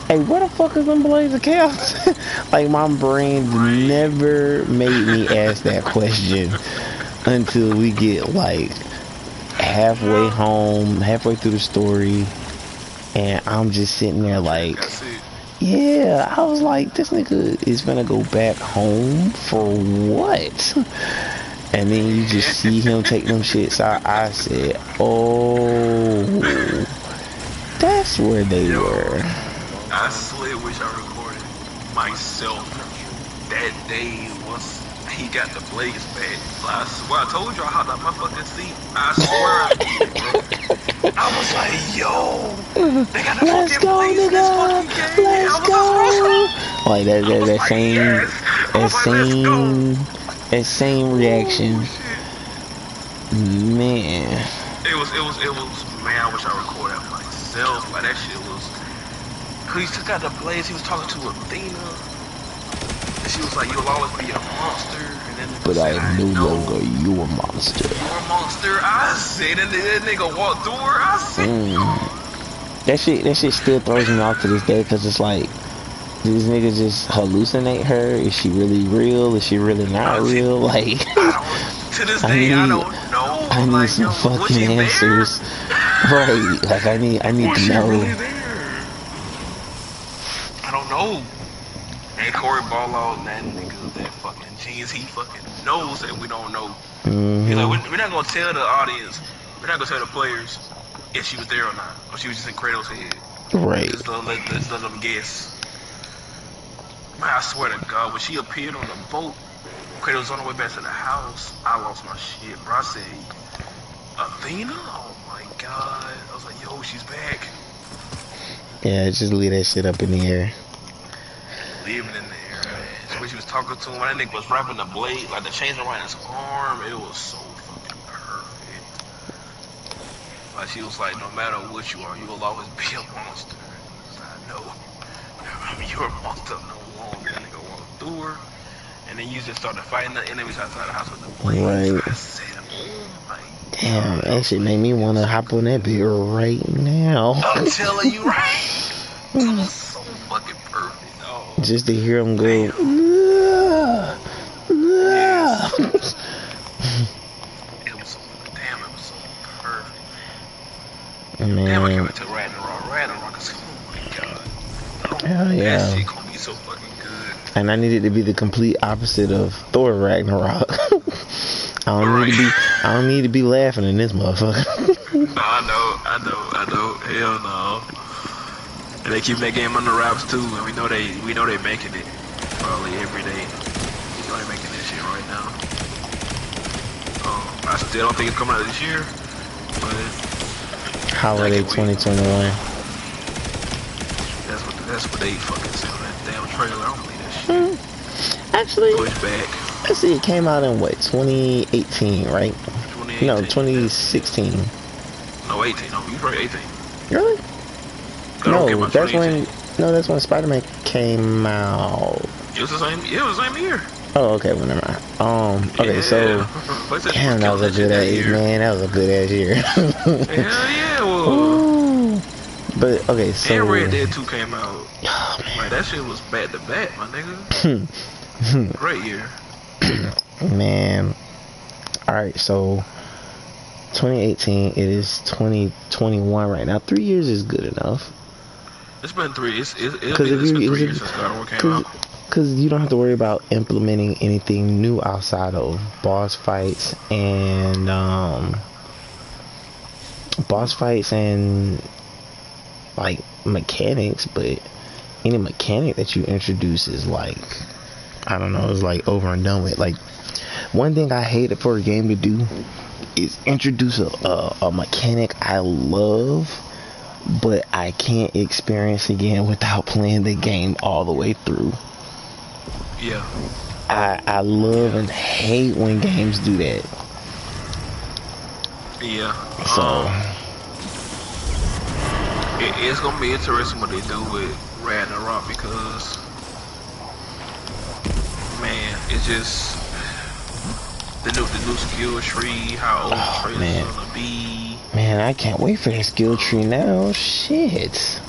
hey, where the fuck is them blades of chaos? Like, my brain never made me ask that question until we get like halfway home, halfway through the story, and I'm just sitting there like, yeah, I was like, this nigga is gonna go back home for what? And then you just see him take them shits out. I said, oh, that's where they were. I swear wish I recorded myself that day once he got the blades back. I swear, I told you I hopped out my fucking seat. I swear, I was like, yo, they got the Let's fucking go, blades in this nigga. fucking game. Let's go. Like that same reaction. Man. It was, man, I wish I recorded that myself. Like, that shit was, cause he took out the blades, he was talking to Athena, and she was like, you'll always be a monster, and then But I am no know longer your monster. you're a monster. I said, and then that nigga walked through her, I said, That shit still throws me off to this day, cause it's like, these niggas just hallucinate her? Is she really real? Is she really not real? Like, to this day, I don't know. I need like, some yo, fucking answers. Right, like I need was to she know. really there? I don't know. And Corey Barlow, that nigga, that fucking genius, he fucking knows that we don't know. Mm-hmm. He's like, we're not gonna tell the audience, we're not gonna tell the players if she was there or not, or she was just in Kratos' head. Right. Just let them guess. Man, I swear to God, when she appeared on the boat, Kratos was on the way back to the house, I lost my shit, bro. I said, Athena? Oh my God. I was like, yo, she's back. Yeah, just leave that shit up in the air. Leaving in the air, man. When she was talking to him, that nigga was wrapping the blade, like the chains around his arm. It was so fucking perfect. Like, she was like, no matter what you are, you will always be a monster. I know. I mean, you're a monster no longer. That nigga walked through her. And then you just started fighting the enemies outside the house with the blades. Right. I said, oh my Damn, that shit made me want to hop on that bitch right now. I'm telling you, right? It was so fucking perfect, dog. Just to hear him go, Yes. It was so, damn, it was so perfect, man. Damn, I can't wait to Ragnarok. Oh my God. Hell yeah. That shit gonna be so fucking good. And I needed to be the complete opposite of Thor Ragnarok. I don't need to be laughing in this motherfucker. No, I know. Hell no. And they keep that game under wraps too, and we know they making it probably every day. We know they making that shit right now. I still don't think it's coming out this year, but Holiday 2021. that's what they fucking said on that damn trailer. I don't believe that shit. Actually, Push back. let's see, it came out in what, 2018, right? 2018. No, 2016. No, 18. No, you probably 18. Really? No, that's when when Spider-Man came out. It was the same. Yeah, it was the same year. Oh, okay, well, never mind. Okay, so damn, that was a good ass year, man. That was a good ass year. Hell yeah, well. But okay, so and Red Dead 2 came out. Oh, man. Like, that shit was back to back, my nigga. Great year. Man. Alright, so 2018, it is 2021 right now. 3 years is good enough. It's been 3. It's been 3 years since God of War came out. Because you don't have to worry about implementing anything new outside of boss fights and like mechanics, but any mechanic that you introduce is like, I don't know, it's like over and done with. Like, one thing I hated for a game to do is introduce a mechanic I love, but I can't experience again without playing the game all the way through. Yeah. I love and hate when games do that. Yeah. So it's gonna be interesting what they do with Ragnarok, because man, it's just the new skill tree, how old Kratos is gonna be. Man, I can't wait for that skill tree now. Shit.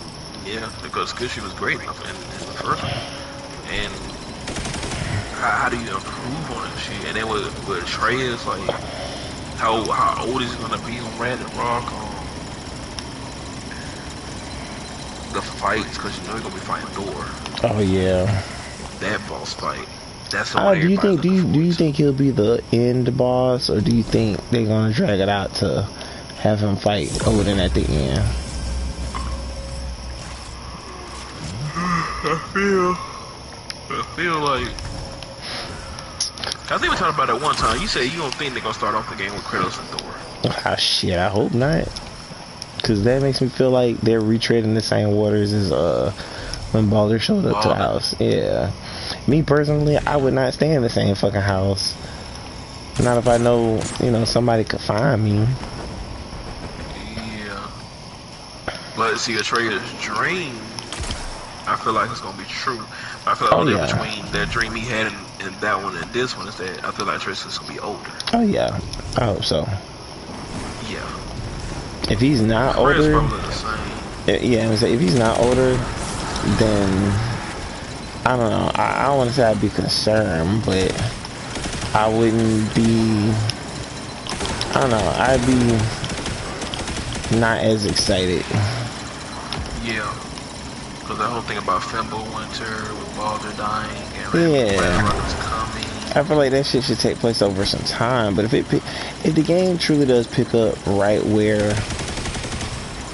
Yeah, because skill tree was great enough in the first one. And how do you improve on that shit? And then with Atreus, like how old is he gonna be on Ragnarok? The fights, because you know he's gonna be fighting Thor. Oh yeah. That boss fight. That's the one. Do you think he'll be the end boss, or do you think they're gonna drag it out to have him fight Odin at the end? I feel like, I think we talked about that one time. You said you don't think they're gonna start off the game with Kratos and Thor. Ah shit, I hope not. Cause that makes me feel like they're retreading the same waters as when Baldur showed up to the house. Yeah. Me personally, I would not stay in the same fucking house. Not if I know, somebody could find me. Yeah. But see, Atreus' dream, I feel like it's gonna be true. I feel like the difference between that dream he had and that one and this one is that I feel like Atreus is gonna be older. Oh yeah, I hope so. Yeah. If he's not older, probably the same. Yeah, if he's not older, then I don't know. I don't want to say I'd be concerned, but I wouldn't be. I don't know. I'd be not as excited. Yeah, because the whole thing about Fimbulwinter with Baldur dying and Ragnarok is coming. I feel like that shit should take place over some time. But if the game truly does pick up right where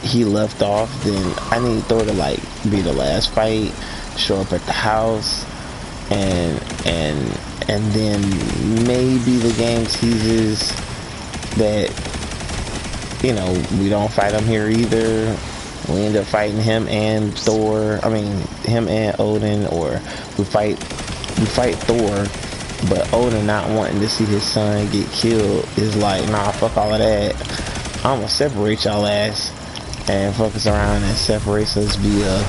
he left off, then I need Thor to like be the last fight, show up at the house, and then maybe the game teases that we don't fight him here either. We end up fighting him and Thor. I mean, him and Odin, or we fight Thor. But Odin not wanting to see his son get killed is like, nah, fuck all of that. I'm gonna separate y'all ass and focus around and separate us via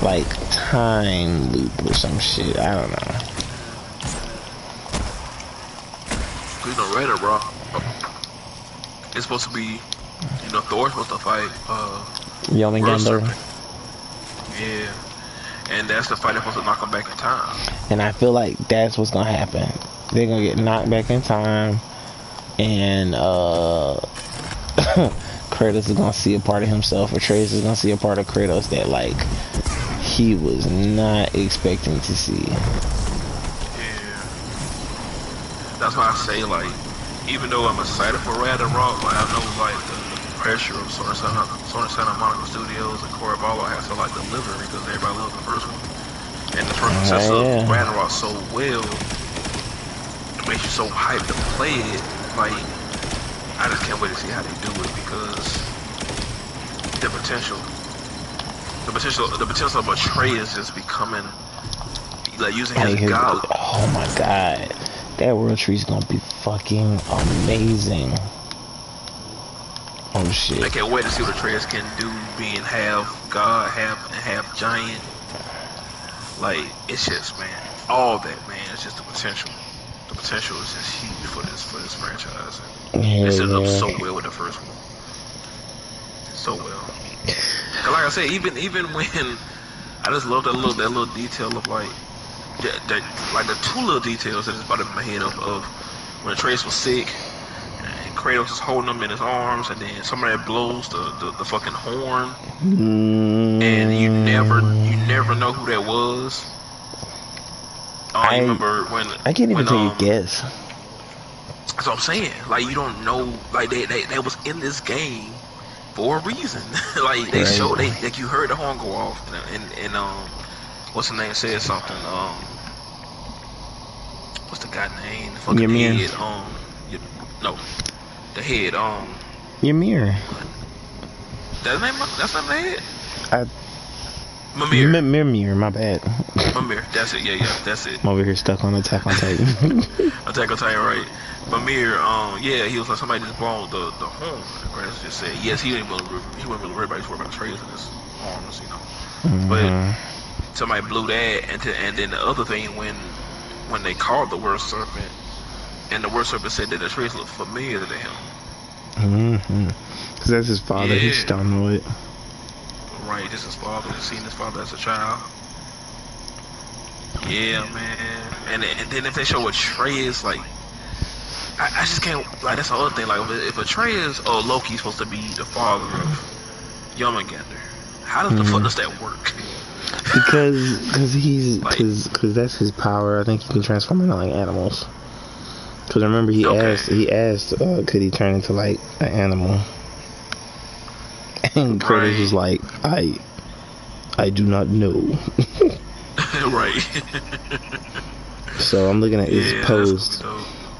like time loop or some shit. I don't know. Ragnarok, it's supposed to be, Thor's supposed to fight Jormungandr. Yeah. And that's the fight that's supposed to knock him back in time. And I feel like that's what's gonna happen. They're gonna get knocked back in time, and Kratos is gonna see a part of himself, or Atreus is gonna see a part of Kratos that like he was not expecting to see. Yeah. That's why I say, like, even though I'm excited for Ragnarok, like I know like the pressure of Sony Santa Monica Studios and Corabalo has to like deliver, because everybody loves the first one. And the first one sets up Ragnarok so well, it makes you so hyped to play it. Like, I just can't wait to see how they do it, because the potential of Atreus just becoming, like, using his god. Oh my god, that world tree's gonna be fucking amazing. Oh shit. I can't wait to see what Atreus can do, being half god, half giant. Like, it's just, man, all that, man, it's just the potential. The potential is just huge for this franchise. It set up so well with the first one. So well. Cause like I said, even when I just love that little detail of like the two little details that just brought up in my head of when Atreus was sick and Kratos is holding him in his arms, and then somebody blows the fucking horn, and you never know who that was. I remember when I can't even take a guess. That's what I'm saying. Like, you don't know. Like, they was in this game for a reason. Like, they showed, like, you heard the horn go off, and what's the name said something. What's the guy name? The fucking Ymir. head. No, the head. Ymir. That name? That's not the head. Mimir. Mimir. Mimir, my bad. Mimir. That's it. Yeah, that's it. I'm over here stuck on Attack on Titan. Attack on Titan, right? Mimir. Yeah, he was like somebody just blown the horn. Kratos just said yes. He wasn't really worried about the trays in his arms, you know. But somebody blew that, and then the other thing when they called the word serpent, and the word serpent said that the trays looked familiar to him. Because that's his father. He just don't know it. Right, just his father. He's seen his father as a child. Yeah, man. And then if they show Atreus, like, I just can't, like, that's the other thing. Like, if Atreus or Loki's supposed to be the father of Jormungandr, how does the fuck does that work? Because he's, because that's his power. I think he can transform into, like, animals. Because remember, he asked, could he turn into, like, an animal? And Kratos was like, I do not know. Right. So I'm looking at his post.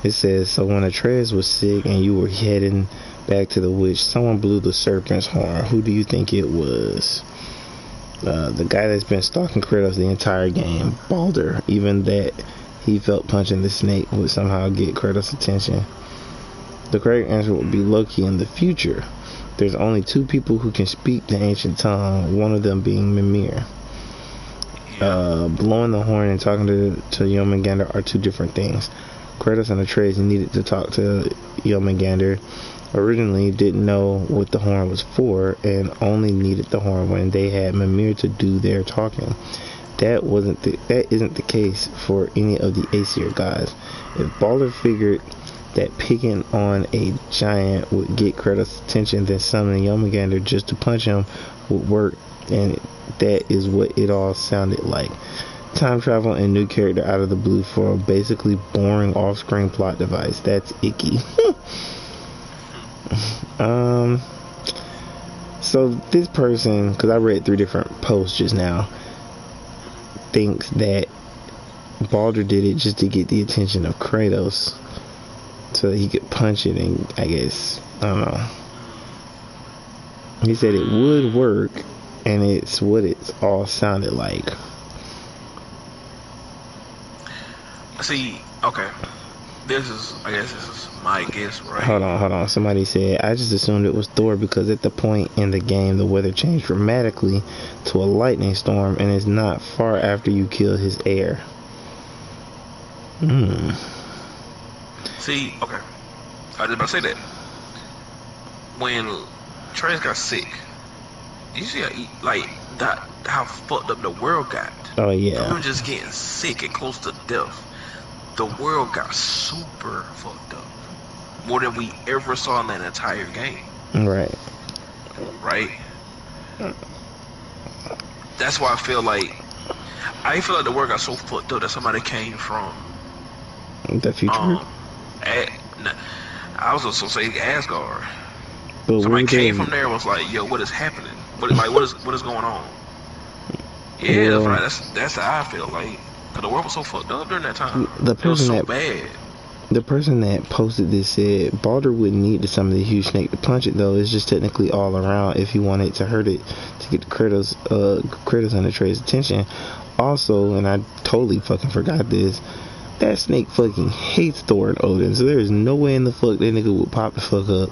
It says, so when Atreus was sick and you were heading back to the witch, someone blew the serpent's horn. Who do you think it was? The guy that's been stalking Kratos the entire game, Baldur. Even that he felt punching the snake would somehow get Kratos' attention. The correct answer would be Loki in the future. There's only two people who can speak the ancient tongue, one of them being Mimir. Blowing the horn and talking to Jormungandr are two different things. Kratos and Atreus needed to talk to Jormungandr. Originally didn't know what the horn was for and only needed the horn when they had Mimir to do their talking. That isn't the case for any of the Aesir guys. If Baldur figured that picking on a giant would get Kratos' attention, then summoning Jormungandr just to punch him would work, and that is what it all sounded like. Time travel and new character out of the blue for a basically boring off-screen plot device. That's icky. So this person, because I read 3 different posts just now, thinks that Baldur did it just to get the attention of Kratos so that he could punch it, and I guess, I don't know. He said it would work, and it's what it's all sounded like. See, okay. I guess this is my guess, right? Hold on. Somebody said, I just assumed it was Thor because at the point in the game, the weather changed dramatically to a lightning storm, and it's not far after you kill his heir. See, okay. I was about to say that. When Atreus got sick, you see how fucked up the world got. Oh, yeah. We were just getting sick and close to death. The world got super fucked up. More than we ever saw in that entire game. Right. That's why I feel like the world got so fucked up that somebody came from the future. I was also say Asgard. But somebody came from there and was like, "Yo, what is happening? What is going on?" Yeah, well, that's how I feel like. Cause the world was so fucked up during that time. It was so bad. The person that posted this said Baldur wouldn't need to summon the huge snake to punch it though. It's just technically all around if he wanted to hurt it to get Kratos and Atreus' attention. Also, and I totally fucking forgot this, that snake fucking hates Thor and Odin, so there is no way in the fuck that nigga would pop the fuck up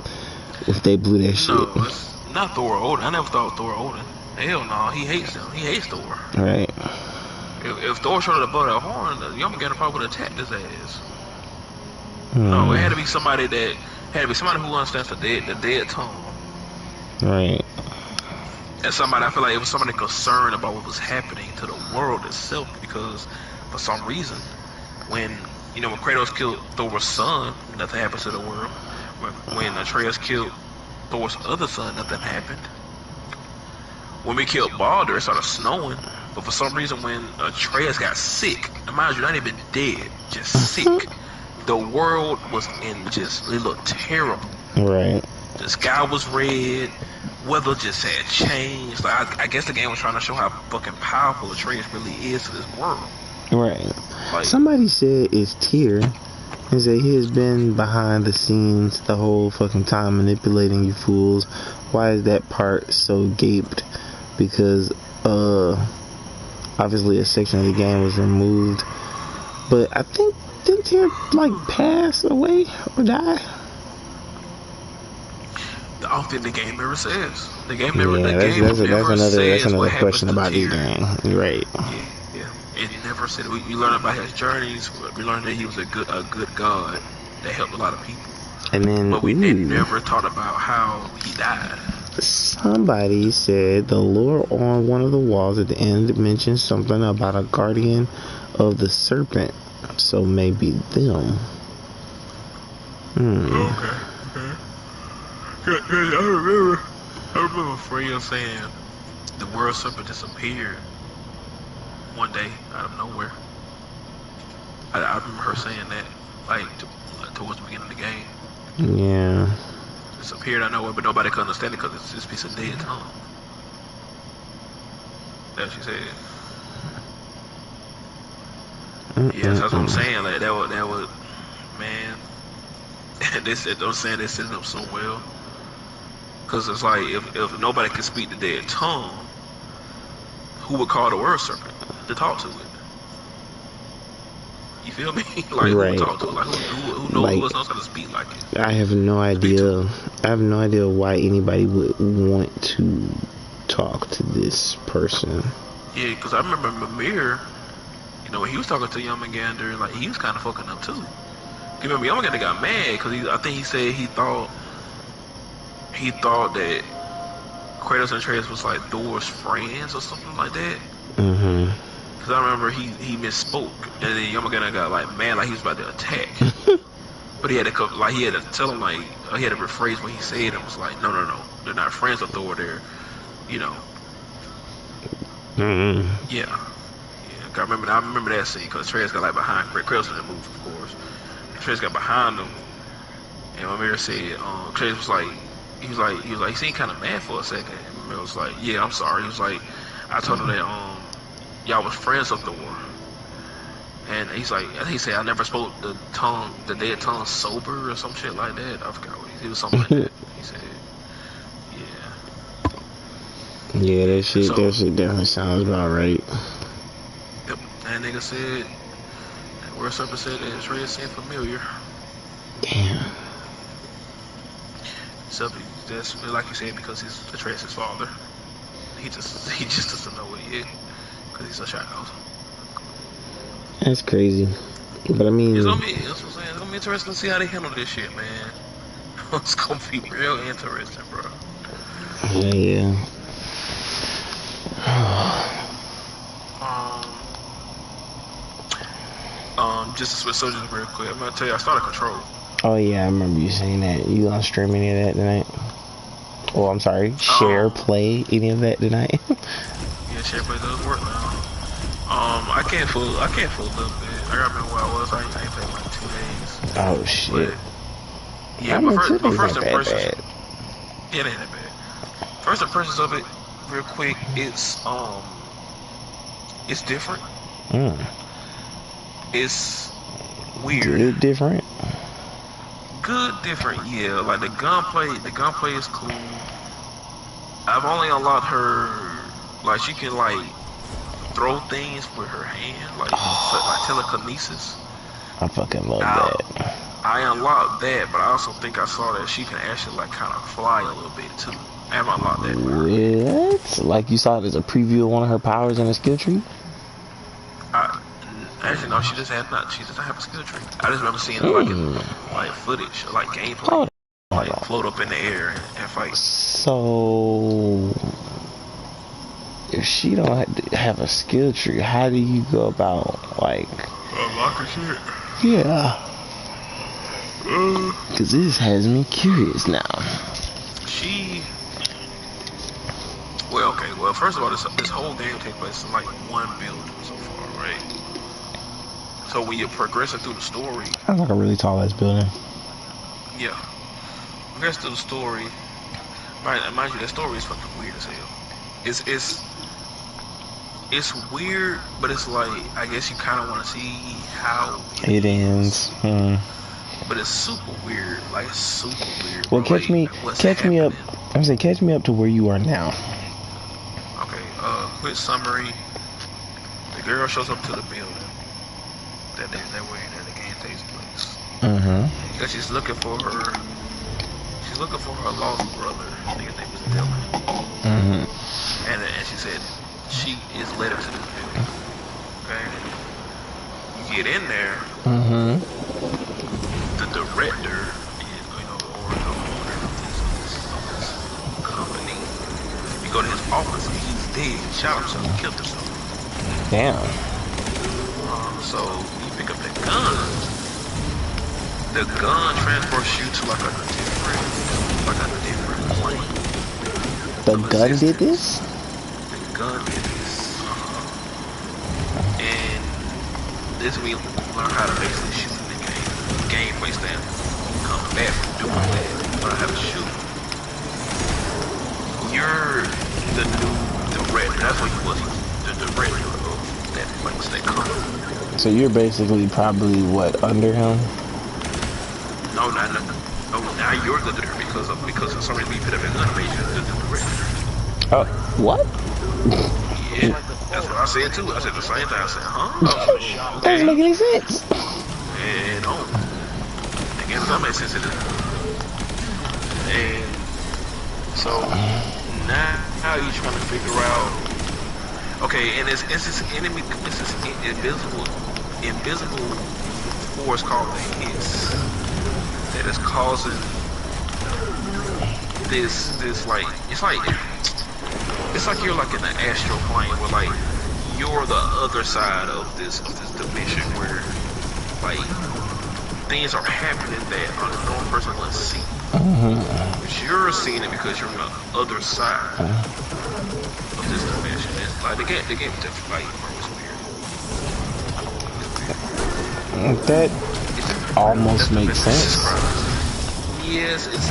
if they blew that shit. No, it's not Thor or Odin. I never thought Thor or Odin. Hell no, he hates them. He hates Thor. Right. If Thor showed up above that horn, the Jormungandr probably would have attacked his ass. No, it had to be somebody who understands the dead tongue. Right. And somebody, I feel like it was somebody concerned about what was happening to the world itself, because for some reason, when Kratos killed Thor's son, nothing happens to the world. When Atreus killed Thor's other son, nothing happened. When we killed Baldur, it started snowing. But for some reason, when Atreus got sick, mind you, not even dead, just sick, the world was it looked terrible. Right. The sky was red, weather just had changed. Like I guess the game was trying to show how fucking powerful Atreus really is to this world. Right. Like, Somebody said it's Tyr. And said he has been behind the scenes the whole fucking time manipulating you fools. Why is that part so gaped? Because obviously a section of the game was removed. But I think didn't Tyr like pass away or die? I don't think the game ever says. The game Yeah, never. The game that's never another says what question happens about to this Tyr. game. Right. Yeah. It never said. We learned about his journeys. We learned that he was a good god that helped a lot of people. And then, But they never talked about how he died. Somebody said the lore on one of the walls at the end mentioned something about a guardian of the serpent. So maybe them. Okay. I remember Freya saying the world serpent disappeared one day out of nowhere. I remember her saying that, like, towards the beginning of the game. Yeah. Disappeared out of nowhere, but nobody could understand it because it's this piece of dead tongue. That's what she said. Yeah, so that's what I'm saying. Like that was, man. I'm saying they set it up so well. Cause it's like if nobody can speak the dead tongue, who would call the word serpent to talk to it? You feel me? Like who would talk to it? Like who knows who else knows how to speak like it? I have no idea. I have no idea why anybody would want to talk to this person. Yeah, because I remember Mimir, you know, when he was talking to Youngmander, like he was kind of fucking up too. You remember Youngmander got mad because I think he said he thought that Kratos and Atreus was like Thor's friends or something like that. Because I remember he misspoke, and then Youngmander got like mad, like he was about to attack. But he had to tell him, like, he had to rephrase what he said and was like, no, they're not friends with Thor, they're, you know. Yeah. I remember that scene because Atreus got like behind Kratos in the move, of course. Atreus got behind him, and Mimir said, Atreus was like, he seemed kind of mad for a second. And Mimir was like, yeah, I'm sorry. He was like, I told him that y'all was friends of Thor. And he's like, I think he said, I never spoke the dead tongue sober or some shit like that. I forgot what he was, something like that. He said, yeah. Yeah, that shit definitely sounds about right. Yep, that nigga said, that word serpent said that Atreus seemed familiar. Damn. So that's like you said, because he's Atreus' father. He just doesn't know it yet, because he's a child. That's crazy. But I mean, that's what I'm saying. It's gonna be interesting to see how they handle this shit, man. It's gonna be real interesting, bro. Yeah. Just to switch subjects real quick, I'm gonna tell you, I started Control. Oh yeah, I remember you saying that. You gonna stream any of that tonight? Oh, I'm sorry. Share play any of that tonight? Yeah, share play does work now. I can't for a little bit. I gotta remember where I was. I ain't played like 2 days. Oh shit. But, yeah, my first impressions. Yeah, it ain't that bad. First impressions of it, real quick, it's different. It's weird. Good different. Good different, yeah. Like the gunplay is cool. I've only unlocked her, like she can like throw things with her hand, like telekinesis. I fucking love that. I unlocked that, but I also think I saw that she can actually like kind of fly a little bit too. I haven't unlocked that. What? Like you saw it as a preview of one of her powers in a skill tree? Actually, no, she doesn't have a skill tree. I just remember seeing like like footage, like gameplay, like float up in the air and fight. So, if she don't have a skill tree, how do you go about like unlocking shit? Yeah. Cause this has me curious now. Well, first of all, this whole game takes place in like one building so far, right? So when you're progressing through the story, sounds like a really tall ass building. Yeah, progress through the story. mind you, that story is fucking weird as hell. It's weird, but it's like I guess you kind of want to see how it ends. But it's super weird, like super weird. Well, bro. catch me up. I'm saying, catch me up to where you are now. Okay. Quick summary. The girl shows up to the building that way that the game takes place. Because she's looking for her. She's looking for her lost brother. I think his name is Dylan. And she said she is led her to this building. Okay. You get in there. The director, or the owner of this company. You go to his office and he's dead. He shot himself, killed himself. Damn. So you pick up that gun. The gun transports you to like a different plane. The gun did this? The gun did this. And this we learn how to basically shoot in the game. Gameplay standpoint. Come back from doing that. Learn how to shoot. You're the new director. That's what he was. The director of that place, that company. So you're basically probably what, under him? No, not no. No, now you're the director because of some reason we put up a gun made you the director. What? Yeah, that's what I said too. I said the same thing. I said, huh? Okay. Doesn't make any sense. And no. Again, that makes sense. And so now you're trying to figure out. Okay, and it's this enemy. It's this invisible force called the Hiss that is causing this like it's like you're like in an astral plane where like you're the other side of this dimension where like things are happening that a normal person wouldn't see. But you're seeing it because you're on the other side of this dimension. It's like the game is just like weird. That almost makes sense. Yes, it's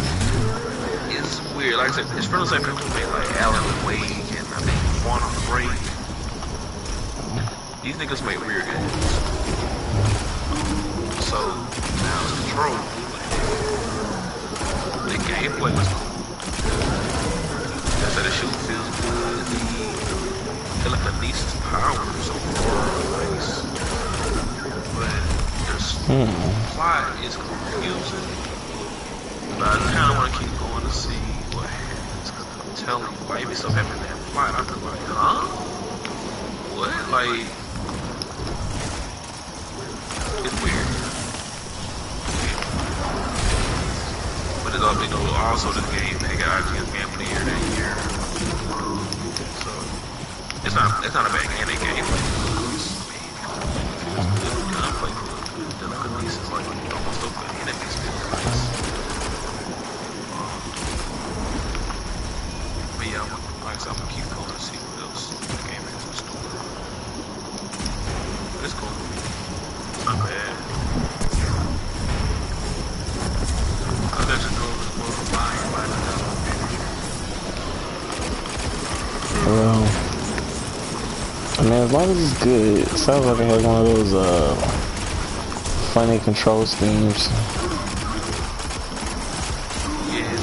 weird. Like I said, it's from the same people who made like Alan Wake and I think Quantum Break. These niggas make weird games. So now it's Control. The gameplay was cool. That's how the shooting feels good. The telekinesis powers are nice. But the plot is confusing. But I kind of want to keep going to see what happens. Because I'm telling you, like, if stuff happened in that plot, I'd be like, huh? What? Like, it's weird. But it's also the game that got IGN Game of the Year that year. So it's not a bad game. That game like gunplay good. The release is like almost so good. And it makes me nice. But yeah, like I said, I'm gonna keep going to see what else the game has in store. But it's cool. It's not bad. I bet you know it's more of a buying by the Well, I mean, as long as it's good, it sounds like it has one of those funny control schemes. Yes.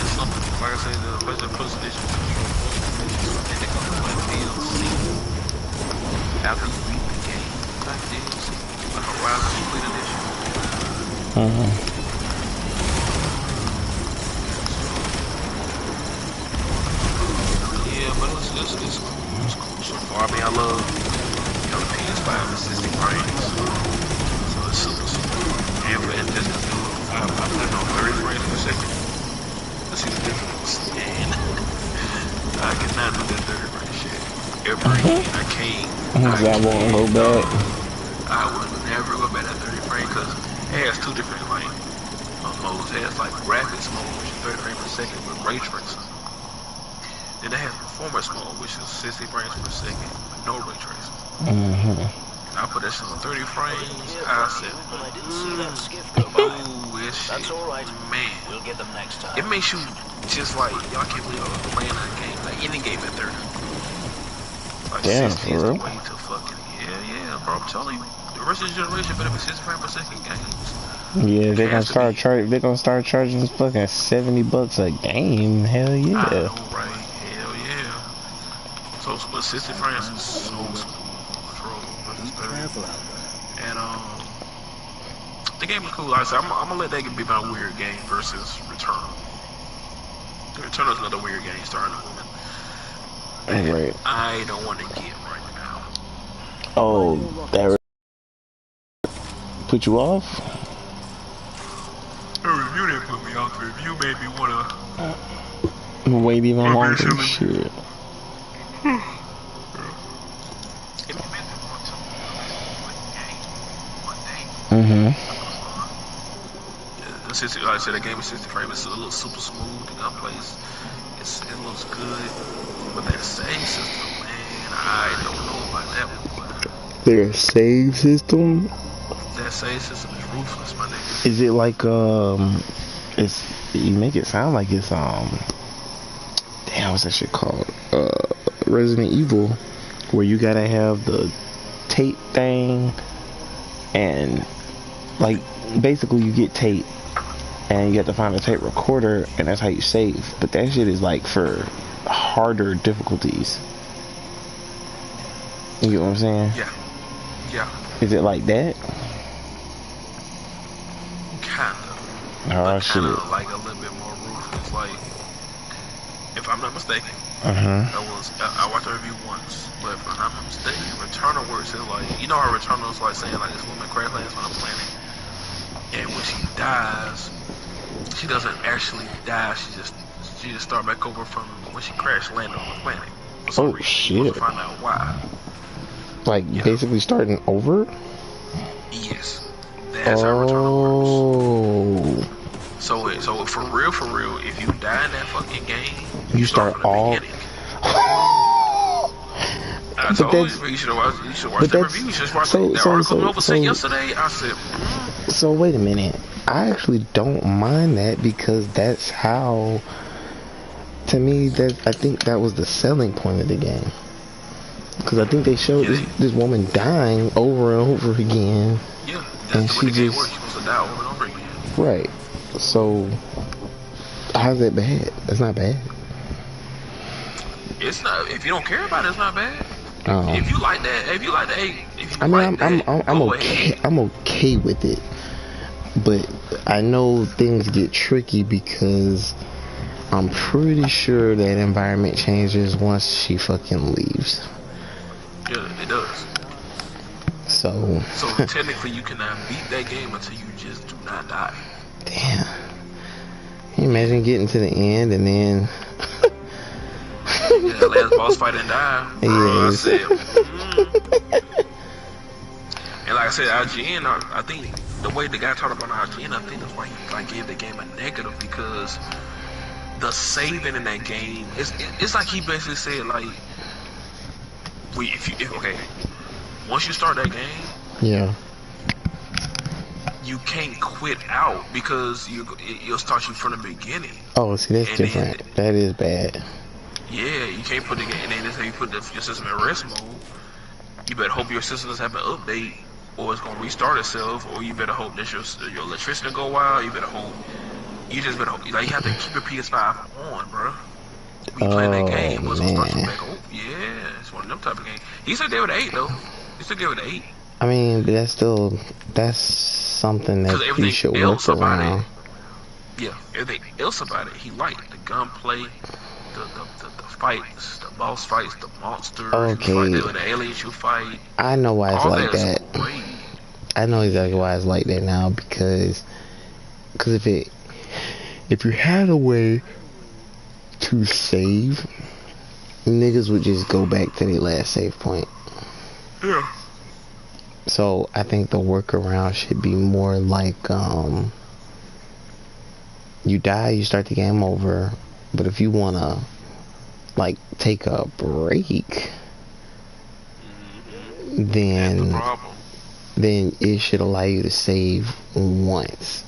It's something, like I said, the PlayStation 2 and they come with DLC after you beat the game. Like DLC, like Horizon Complete Edition. Yeah, but it's cool. It's cool so far. I mean, I love, the PS5 is 60 frames. So it's super. And just to do it, I'm putting on 30 frames per second. Let's see the difference. And I cannot do that 30 frame shit. I can't. That won't go back. I would never go back to 30 frames because it has two different like modes. It has like graphics mode, which is 30 frames per second with ray tracing. Then it has performance mode, which is 60 frames per second with no ray tracing. I put that shit on 30 frames. I said, ooh, this shit, man. It makes you just like, y'all can't believe I was playing that game, like any game at 30. Like Damn, 60 for is the real? way to fucking, yeah, bro. I'm telling you, the rest of the generation better be 60 frames per second games. Yeah, It they're gonna has to start be. charging. They're gonna start charging fucking $70 a game. Hell I yeah. know, right? Hell yeah. So, but 60 frames is so smooth on control versus 30. And the game is cool. Like I said, I'm gonna let that be my weird game versus Returnal. Returnal is another weird game starring a woman that Right. I don't want to get right now. Oh, that put you off? The review didn't put me off. The review made me wanna. Wait even longer. Silly. Shit. Mm-hmm. Like I said, that game is 60 frames. It's a little super smooth. The gunplay it looks good, but that save system, man, I don't know about that one, boy. Their save system? That save system is ruthless, my nigga. Is it like it's you make it sound like it's damn, what's that shit called? Resident Evil, where you gotta have the tape thing and like basically you get tape and you have to find a tape recorder and that's how you save. But that shit is like for harder difficulties. You get what I'm saying? Yeah. Is it like that? Kinda. Oh But shit. kinda like a little bit more ruthless. Like, if I'm not mistaken, Uh-huh. I watched a review once, but if I'm not mistaken, Returnal works is like, you know how Returnal is like saying like this woman crash lands on a planet, and when she dies, she doesn't actually die. She just start back over from when she crashed landed on the planet. For some reason. Shit. To find out why. Like basically starting over? Yes. That's how Returnal works. So for real, if you die in that fucking game, you start from the all. beginning. I told you should have watched the review. You should watch the article Nova sent yesterday. I said, So wait a minute. I actually don't mind that because that's how. To me, I think that was the selling point of the game. Because I think they showed this woman dying over and over again. Yeah, that's the way the game works. You're supposed to die over and over again. Right. So, how's that bad? That's not bad. It's not. If you don't care about it, it's not bad. Oh. If you like that, I'm okay. I'm okay with it, but I know things get tricky because I'm pretty sure that environment changes once she fucking leaves. Yeah, it does. So technically, you cannot beat that game until you just do not die. Damn. Can you imagine getting to the end and then yeah, last boss fight and die. Bro, yes. I said, And like I said, IGN, I think the way the guy talked about IGN, I think that's why he like gave the game a negative because the saving in that game, it's like he basically said like, once you start that game, yeah, you can't quit out because it'll start you from the beginning. Oh, see, that's different. That is bad. Yeah, you can't put the game, and then that's how you put your system in rest mode. You better hope your system doesn't have an update, or it's gonna restart itself, or you better hope that your electricity go out. You just better hope. Like, you have to keep your PS5 on, bro. We playing that game, what's gonna start you back up? Yeah, it's one of them type of games. He said they were 8 though. He said they were 8. I mean, but that's something that you should work around. Yeah, everything else about it, he liked the gunplay, the fights, the boss fights, the monsters, the aliens you fight. I know why it's like that. I know exactly why it's like that now because if you had a way to save, niggas would just go back to their last save point. Yeah. So I think the workaround should be more like you die, you start the game over, but if you wanna like take a break, That's the then problem. it should allow you to save once.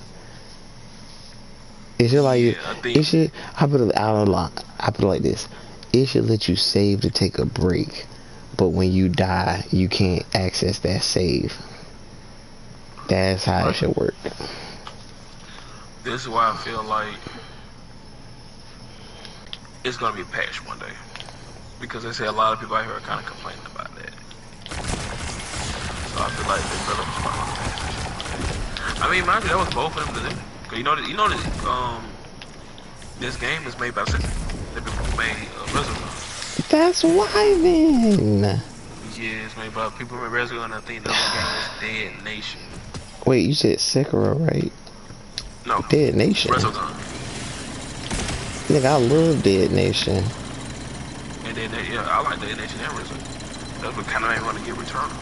It should allow you. Yeah, I think. It should. I put it out a lot. I put it like this. It should let you save to take a break, but when you die, you can't access that save. That's how it should work. This is why I feel like it's gonna be patched one day, because they say a lot of people out here are kind of complaining about that. So I feel like the developers probably gonna patch this shit one day. I mean, mind you, that was both of them to do. Cause you know that this game is made by the people who made Resogun. That's why then. Yeah, it's made by people who made Resogun, and I think the other game was Dead Nation. Wait, you said Sekiro, right? No, Dead Nation. Resogun. Nigga, I love Dead Nation. And then, yeah, I like Dead Nation and Resogun. That's what kind of made me want to get Returnal.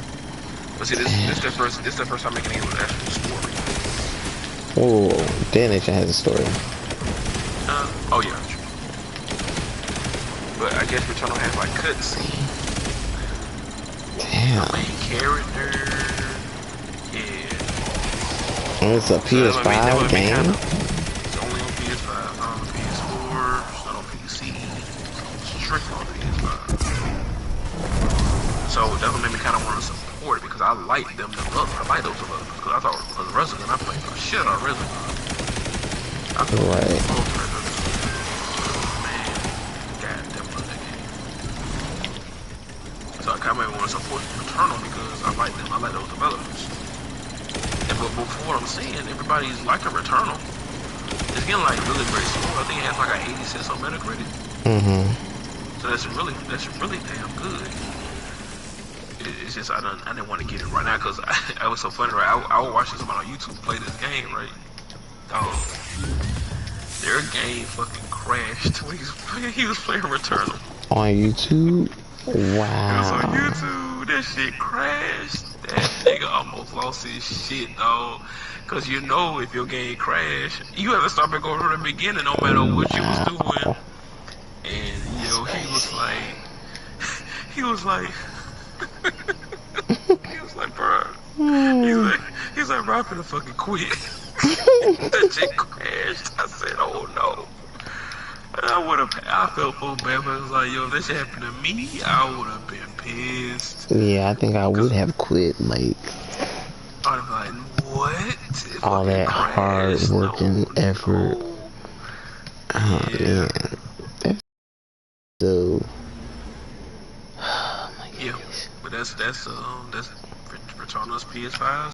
But see, this the first time making a game with actual story. Whoa, Dead Nation has a story. Oh yeah, true. But I guess Returnal has like cutscenes. Damn. The main character. Yeah. And it's a PS5 game? It's only on PS5, not on PS4, it's not on PC, it's strictly on PS5. So that would make me kind of want to support it, because I like them developers. I like those developers, because I thought because Resogun, I played the shit out of Resogun. I thought Right. Man, goddamn love that game. So I kind of want to support Returnal because I like them. I like those developers. And but before I'm seeing, everybody's liking Returnal. It's getting like really great score. I think it has like an 86 on Metacritic. So that's really damn good. It's just I didn't want to get it right now because I was so funny, right? I was watching somebody on YouTube play this game, right? Dog, their game fucking crashed when he was playing Returnal. On YouTube? Wow. It was on YouTube. That shit crashed. That nigga almost lost his shit, dog. Cause you know if your game crash, you have to start back over from the beginning, no matter what you was doing. And yo, he was like, he was like, bro, he's like, bro, I'm finna fucking quit. That shit crashed. I said, oh no. I felt so bad, but it was like, yo, if that shit happened to me, I would have been pissed. Yeah, I think I would have quit, like, I'd have been like, what? all that hard working effort. No. Oh, Yeah. man. So, oh my Yeah, goodness. but that's Returnal's PS5.